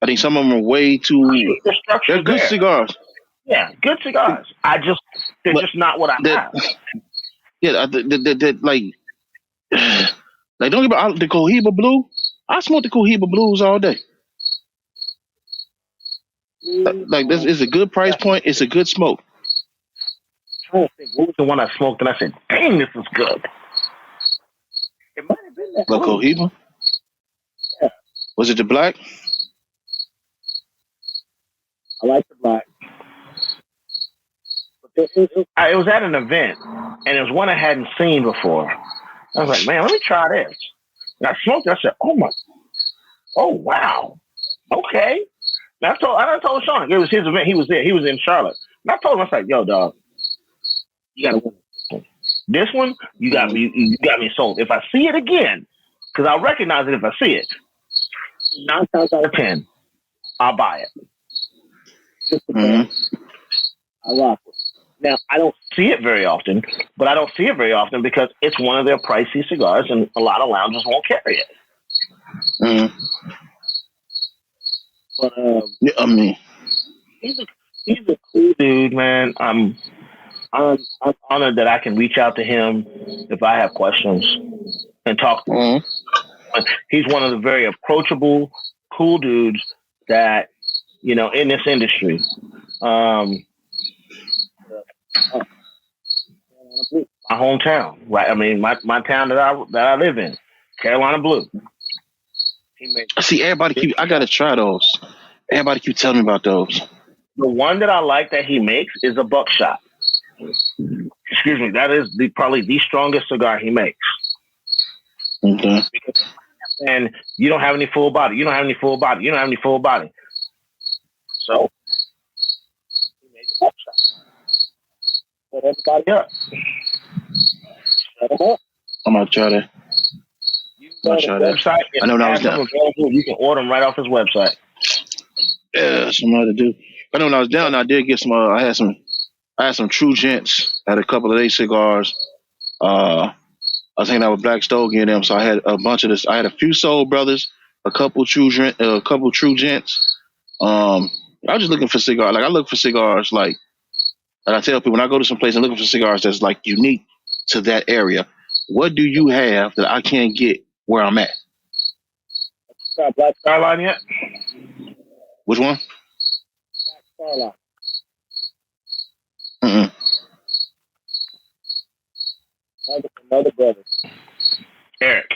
I think some of them are way too. They're good cigars. Yeah, good cigars. They're just not what I have. Yeah, like don't get about the Cohiba Blue. I smoke the Cohiba Blues all day. Like this is a good price point. It's a good smoke. I'm trying to think what was the one I smoked and I said, "Dang, this is good." It might have been that. The Cohiba. Yeah. Was it the black? I like the black. It was at an event, and it was one I hadn't seen before. I was like, man, let me try this. And I smoked it. I said, oh, wow. Okay. And I told Sean, it was his event. He was there. He was in Charlotte. And I told him, I was like, yo, dog, you got to win this one. You got me sold. If I see it again, because I'll recognize it if I see it, 9 times out of 10, I'll buy it. Just because I rock it. Now, I don't see it very often, but I don't see it very often because it's one of their pricey cigars, and a lot of lounges won't carry it. But I mean, he's a cool dude, man. I'm honored that I can reach out to him if I have questions and talk to him. He's one of the very approachable, cool dudes that in this industry. My hometown, right? I mean, my town that I live in, Carolina Blue. See, I gotta try those. Everybody keep telling me about those. The one that I like that he makes is a buckshot. Excuse me, that is probably the strongest cigar he makes. Okay. And you don't have any full body. So he makes a buckshot. Set everybody up. Shut them up. I'm gonna try that. Website. I know when I was down. You can order them right off his website. Yeah, something to do. I know when I was down, I did get some. I had some I had some True Gents, had a couple of their cigars. I was hanging out with Black Stogie and them, so I had a bunch of this. I had a few Soul Brothers, a couple True Gents. I was just looking for cigars. Like I look for cigars, like I tell people when I go to some place, I'm looking for cigars that's like unique to that area. What do you have that I can't get where I'm at? Got Black Starline yet? Which one? Starline. Mm-mm. Another brother. Eric.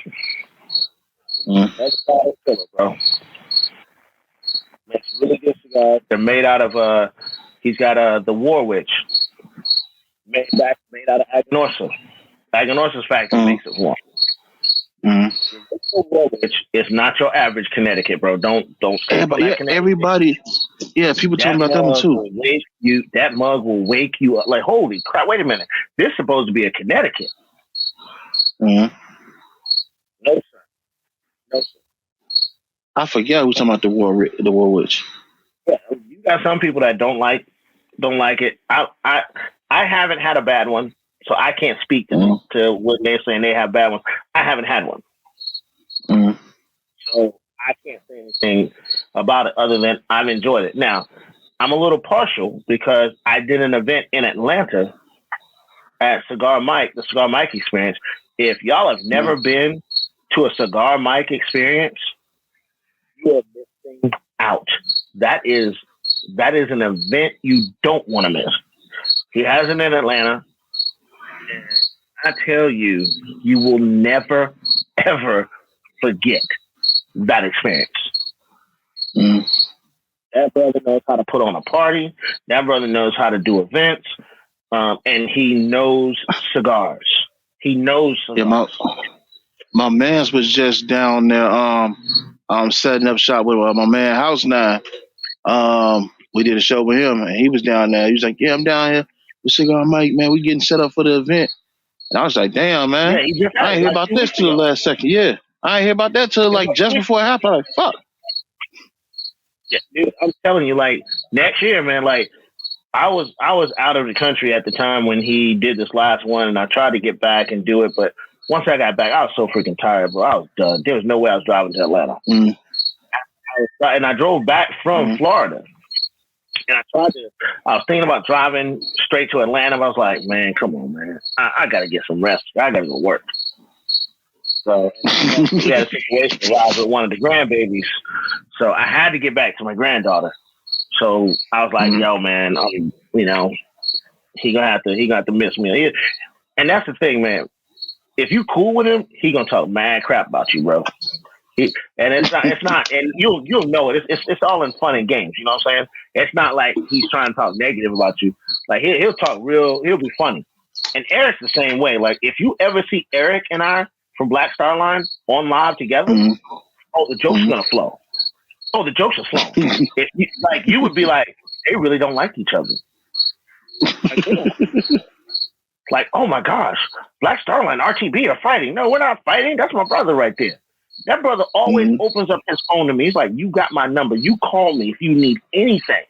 That's all killer, bro. Makes really good cigars. They're made out of he's got the War Witch. Made out of Aganorsa. Aganorsa's factory makes it warm. War Witch is not your average Connecticut, bro. Don't sleep on that Connecticut. Everybody, people talking about that one too. That mug will wake you up. Like, holy crap! Wait a minute. This is supposed to be a Connecticut. Mm-hmm. No sir. I forget who's talking about the War Witch. Yeah, you got some people that don't like it. I haven't had a bad one, so I can't speak to what they're saying. They have bad ones. I haven't had one, so I can't say anything about it other than I've enjoyed it. Now, I'm a little partial because I did an event in Atlanta at Cigar Mike, the Cigar Mike experience. If y'all have never been to a Cigar Mike experience, you are missing out. That is an event you don't want to miss. He has it in Atlanta, and I tell you, you will never, ever forget that experience. That brother knows how to put on a party. That brother knows how to do events, and he knows cigars. He knows cigars. Yeah, my man's was just down there setting up shop with my man House 9. We did a show with him, and he was down there. He was like, "Yeah, I'm down here with Cigar Mike, man. We getting set up for the event." And I was like, "Damn, man, yeah, I ain't hear about this till the last second." Yeah, I ain't hear about that till like just before it happened. I'm like, fuck. Yeah, dude, I'm telling you, like next year, man. Like I was out of the country at the time when he did this last one, and I tried to get back and do it, but once I got back, I was so freaking tired, bro. I was done. There was no way I was driving to Atlanta. And I drove back from Florida. And I was thinking about driving straight to Atlanta, but I was like, man, come on, man. I got to get some rest. I got to go work. So we had a situation where I was with one of the grandbabies. So I had to get back to my granddaughter. So I was like, yo, man, he gonna have to miss me. And that's the thing, man. If you cool with him, he gonna talk mad crap about you, bro. And it's not, and you'll know it. It's all in fun and games. You know what I'm saying? It's not like he's trying to talk negative about you. Like he'll talk real. He'll be funny. And Eric's the same way. Like if you ever see Eric and I from Black Star Line on live together, the jokes are gonna flow. Oh, the jokes are flowing. You would be like, they really don't like each other. Like, oh my gosh, Black Star Line, RTB are fighting. No, we're not fighting. That's my brother right there. That brother always opens up his phone to me. He's like, you got my number. You call me if you need anything.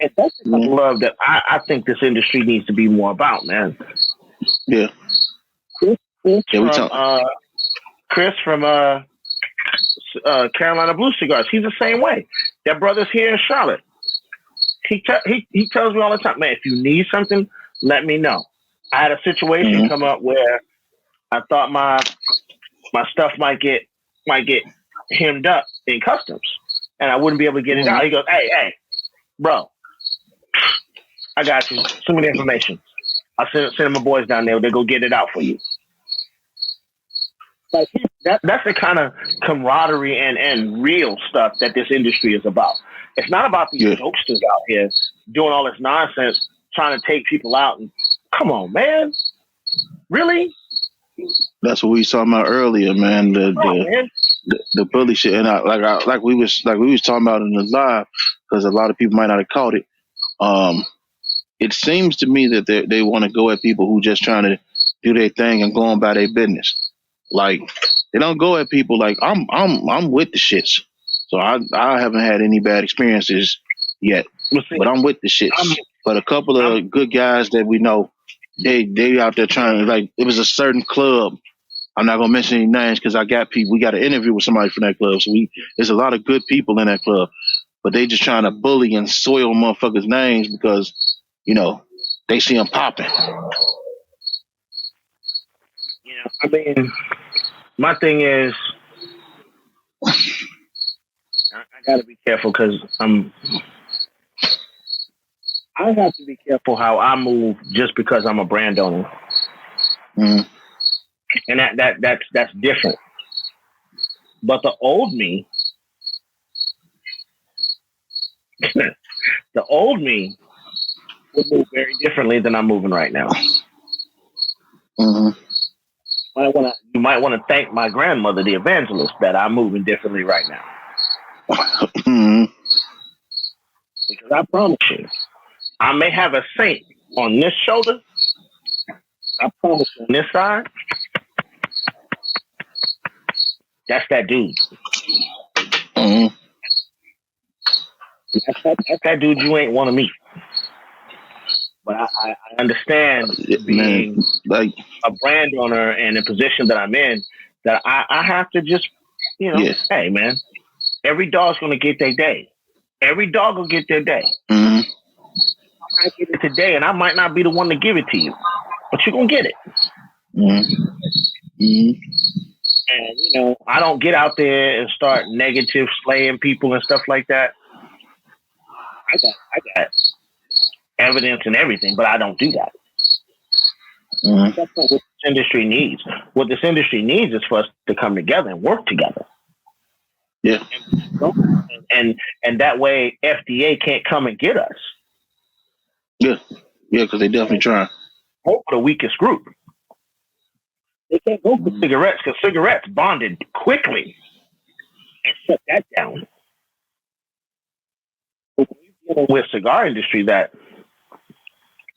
And that's the love that I think this industry needs to be more about, man. Yeah. Chris from Carolina Blue Cigars. He's the same way. That brother's here in Charlotte. He tells me all the time, man, if you need something, let me know. I had a situation come up where I thought my stuff might get hemmed up in customs, and I wouldn't be able to get it out. He goes, hey, bro, I got you. Send me the information. I'll send my boys down there. They'll go get it out for you. Like that's the kind of camaraderie and real stuff that this industry is about. It's not about these jokesters out here doing all this nonsense, trying to take people out. And come on, man, really? That's what we was talking about earlier, man. The bully shit, and like we was talking about in the live, because a lot of people might not have caught it. It seems to me that they want to go at people who just trying to do their thing and go on by their business. Like they don't go at people like I'm with the shits. So I haven't had any bad experiences yet. Well, see, but I'm with the shits. But a couple of good guys that we know, they out there trying to, like, it was a certain club. I'm not gonna mention any names because I got people. We got an interview with somebody from that club, so there's a lot of good people in that club, but they just trying to bully and soil motherfuckers' names because they see them popping. I mean, my thing is, I got to be careful because I have to be careful how I move just because I'm a brand owner, and that's different. But the old me, the old me would move very differently than I'm moving right now. Mm-hmm. You might want to thank my grandmother, the evangelist, that I'm moving differently right now. Mm-hmm. Because I promise you, I may have a saint on this shoulder. I promise you, on this side, that's that dude. Mm-hmm. That's that dude you ain't want to meet. But I understand being like a brand owner and the position that I'm in, that I have to just, hey, man, every dog's going to get their day. Every dog will get their day. Mm-hmm. I might get it today, and I might not be the one to give it to you, but you're going to get it. Mm-hmm. Mm-hmm. And, I don't get out there and start negative slaying people and stuff like that. I got evidence and everything, but I don't do that. Mm-hmm. That's not what this industry needs. What this industry needs is for us to come together and work together. Yeah. And that way FDA can't come and get us. Yeah. Yeah, because they definitely trying. Hope for the weakest group. They can't go for cigarettes because cigarettes bonded quickly and shut that down. With cigar industry, that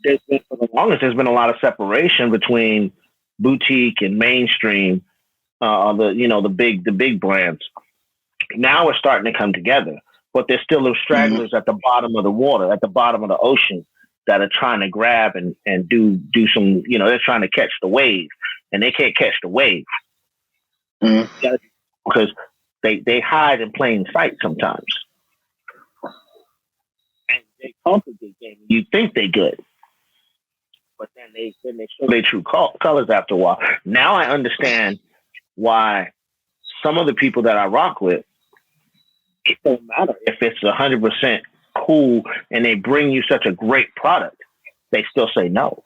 for the longest there's been a lot of separation between boutique and mainstream, the big brands. Now we're starting to come together, but there's still those stragglers at the bottom of the water, at the bottom of the ocean, that are trying to grab and do some, they're trying to catch the wave, and they can't catch the wave because they hide in plain sight sometimes. And they complicate things. You think they're good, but then they show their true colors after a while. Now I understand why some of the people that I rock with, it don't matter if it's 100% cool and they bring you such a great product, they still say no.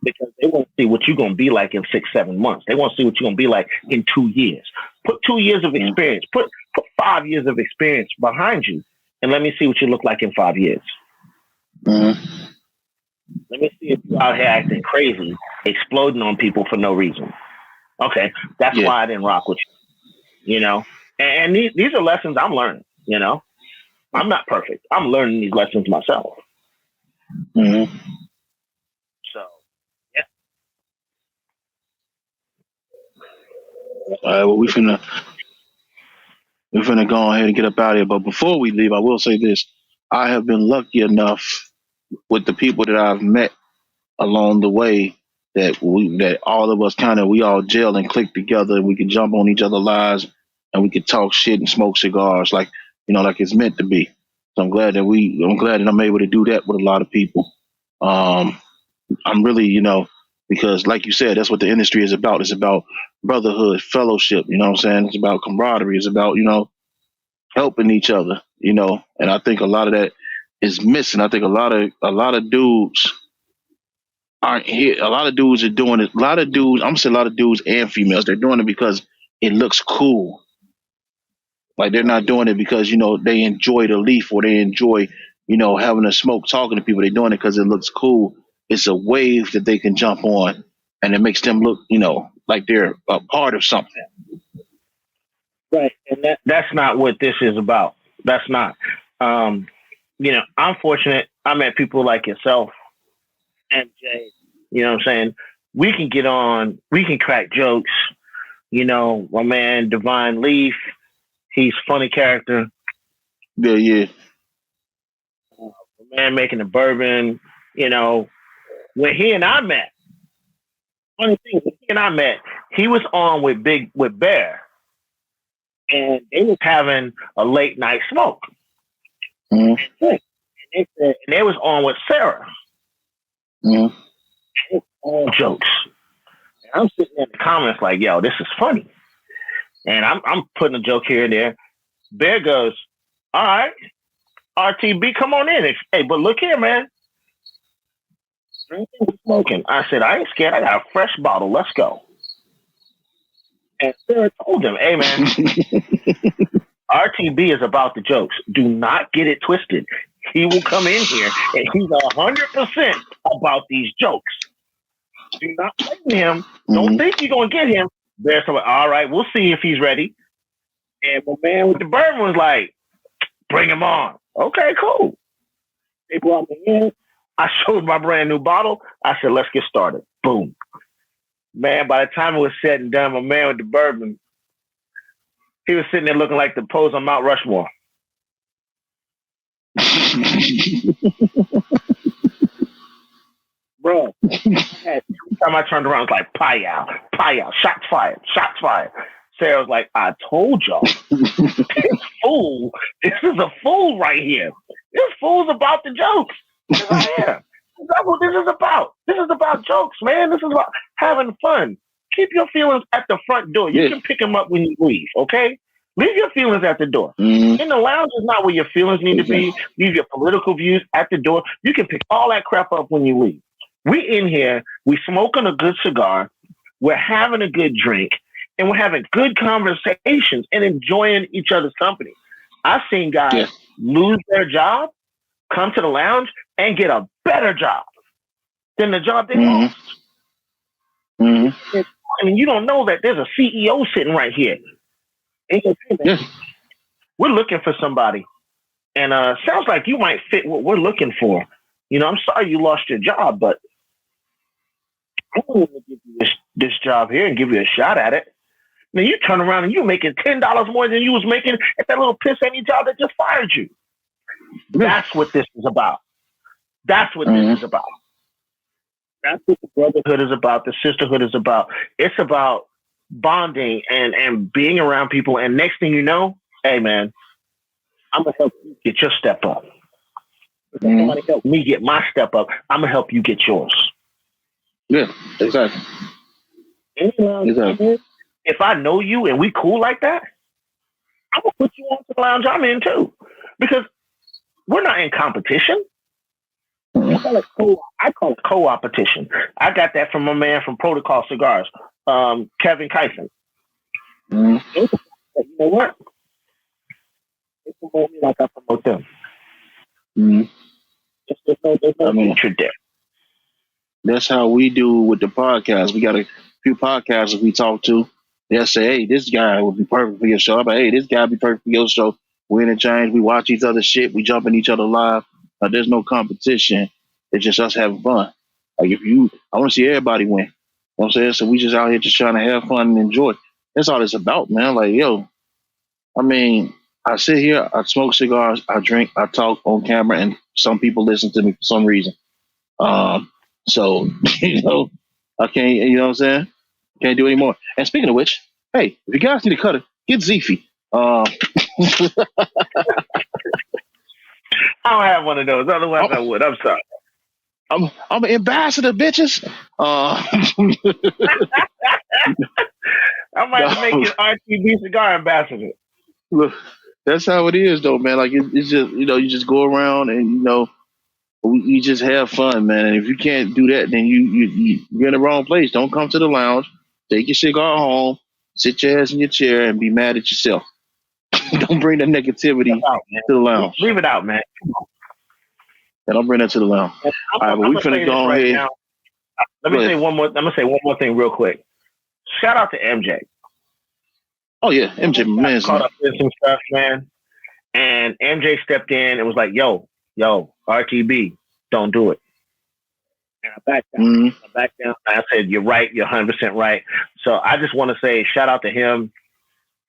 Because they want to see what you're going to be like in 6-7 months. They want to see what you're going to be like in 2 years. Put 2 years of experience, put 5 years of experience behind you, and let me see what you look like in 5 years. Mm-hmm. Let me see if you're out here acting crazy, exploding on people for no reason. Okay, that's why I didn't rock with you. And these are lessons I'm learning. I'm not perfect. I'm learning these lessons myself. Mm-hmm. So, yeah. All right, well, we're finna go ahead and get up out of here. But before we leave, I will say this. I have been lucky enough with the people that I've met along the way that all of us we all gel and click together, and we can jump on each other's lives, and we can talk shit and smoke cigars like it's meant to be. So I'm glad that I'm able to do that with a lot of people. I'm really, because like you said, that's what the industry is about. It's about brotherhood, fellowship, you know what I'm saying? It's about camaraderie. It's about, helping each other, and I think a lot of that is missing. I think a lot of dudes aren't here. A lot of dudes are doing it. I'm gonna say a lot of dudes and females, they're doing it because it looks cool. Like they're not doing it because, they enjoy the leaf or they enjoy, having a smoke, talking to people. They're doing it because it looks cool. It's a wave that they can jump on, and it makes them look, like they're a part of something. Right. And that's not what this is about. That's not. I'm fortunate. I met people like yourself and Jay. You know what I'm saying? We can get on, we can crack jokes. My man, Divine Leaf, he's a funny character. Yeah. man making the bourbon. You know, when he and I met, funny thing, when he and I met, he was on with Bear, and they was having a late night smoke. Mm-hmm. And they was on with Sarah. Mm-hmm. All jokes. And I'm sitting in the comments like, yo, this is funny. And I'm putting a joke here and there. Bear goes, all right, RTB, come on in. Hey, but look here, man. Drinking, smoking. I said, I ain't scared. I got a fresh bottle. Let's go. And Sarah told him, hey, man, RTB is about the jokes. Do not get it twisted. He will come in here and he's 100% about these jokes. Do not blame him. Don't think you're going to get him. There's someone, all right, we'll see if he's ready. And my man with the bourbon was like, bring him on. Okay, cool. They brought me in. I showed my brand new bottle. I said, let's get started. Boom. Man, by the time it was said and done, my man with the bourbon, he was sitting there looking like the pose on Mount Rushmore. Bro, every time I turned around, it was like, pow, shots fired. Sarah was like, I told y'all, this is a fool right here. This fool's about the jokes. That's what this is about. This is about jokes, man. This is about having fun. Keep your feelings at the front door. You can pick them up when you leave, okay? Leave your feelings at the door. In the lounge is not where your feelings need to be. Leave your political views at the door. You can pick all that crap up when you leave. We in here, we smoking a good cigar, we're having a good drink, and we're having good conversations and enjoying each other's company. I've seen guys lose their job, come to the lounge, and get a better job than the job they lost. I mean, you don't know that there's a CEO sitting right here. We're looking for somebody. And sounds like you might fit what we're looking for. You know, I'm sorry you lost your job, but I'm willing to give you this job here and give you a shot at it. Now you turn around and you're making $10 more than you was making at that little piss any job that just fired you. That's what this is about. That's what this is about. That's what the brotherhood is about. The sisterhood is about. It's about bonding and being around people. And next thing you know, hey man, I'm gonna help you get your step up. If somebody help me get my step up, I'm gonna help you get yours. Yeah, exactly. If I know you and we cool like that, I'm gonna put you on to the lounge I'm in too, because we're not in competition. I call it co-opetition. I got that from my man from Protocol Cigars, Kevin Kyson. You know what? They promote me like I promote them. There's no hatred there. That's how we do with the podcast. We got a few podcasters we talk to. They'll say, hey, this guy would be perfect for your show. I'm like, hey, this guy would be perfect for your show. We interchange. We watch each other's shit. We jump in each other live. There's no competition. It's just us having fun. Like I want to see everybody win. You know what I'm saying? So we just out here just trying to have fun and enjoy. That's all it's about, man. Like, yo, I mean, I sit here, I smoke cigars, I drink, I talk on camera, and some people listen to me for some reason. So, you know, I can't, you know what I'm saying? Can't do any more. And speaking of which, hey, if you guys need a cutter, get Zeefy. I don't have one of those. Otherwise, I would. I'm sorry. I'm an ambassador, bitches. I might make you RTB cigar ambassador. Look, that's how it is, though, man. Like it's just, you know, you just go around and you know, you just have fun, man. And if you can't do that, then you're in the wrong place. Don't come to the lounge. Take your cigar home. Sit your ass in your chair and be mad at yourself. Don't bring the negativity to the lounge. Leave it out, man. And don't bring that to the lounge. All right, but we finna go ahead. Now. Let me say one more. I'm gonna say one more thing real quick. Shout out to MJ. Oh yeah, MJ, man. Caught up in some stuff, man. And MJ stepped in and was like, "Yo, RTB, don't do it." And I backed down. I said, "You're right. You're 100% right." So I just want to say shout out to him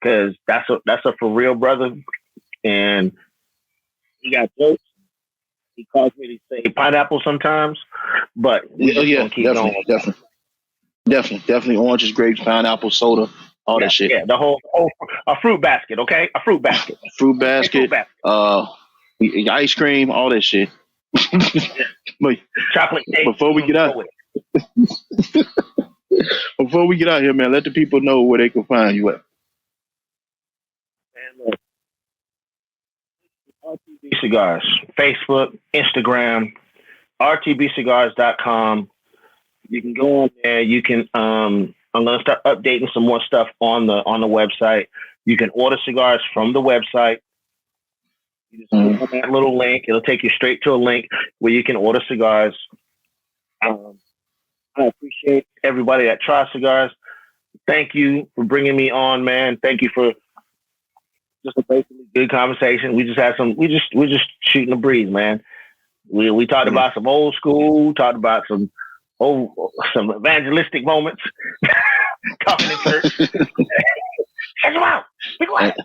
because that's a for real brother, and he got jokes. he calls me to say pineapple sometimes, but we Oh just yeah, gonna keep definitely, going. definitely oranges, grapes, pineapple, soda, all Yeah, that shit. yeah, the whole a fruit basket, okay, a fruit basket, Fruit a fruit basket, basket. ice cream, all that shit. Yeah. But Chocolate cake. before we get out, Go with before we get out here, man, let the people know where they can find you at. it. RTB Cigars, Facebook, Instagram, rtbcigars.com. You can go on there. You can I'm gonna start updating some more stuff on the website. You can order cigars from the website. You just click on that little link. It'll take you straight to a link where you can order cigars. I appreciate everybody that tries cigars. Thank you for bringing me on, man. Thank you for just a basically good conversation. We just had some. We're just shooting the breeze, man. We talked about some old school. Talked about some evangelistic moments. Talking in church. Check them out. Be quiet.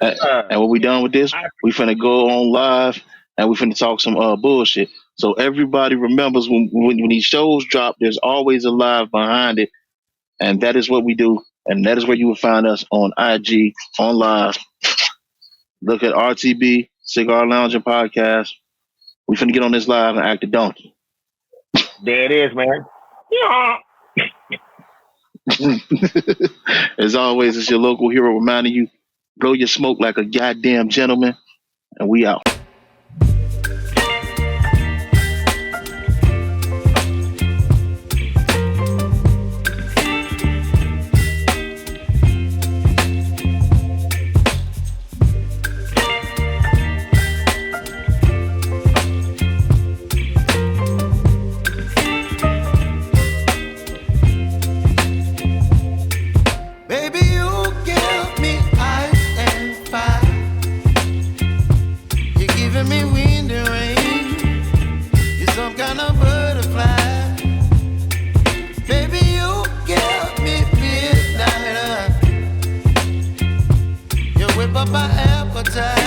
And when we done with this, we finna go on live and we finna talk some bullshit. So everybody remembers when these shows drop, there's always a live behind it, and that is what we do. And that is where you will find us on IG, on live. Look at RTB, Cigar Lounge and Podcast. We finna get on this live and act a donkey. There it is, man. Yeah. As always, it's your local hero reminding you, blow your smoke like a goddamn gentleman, and we out. Whip up my appetite.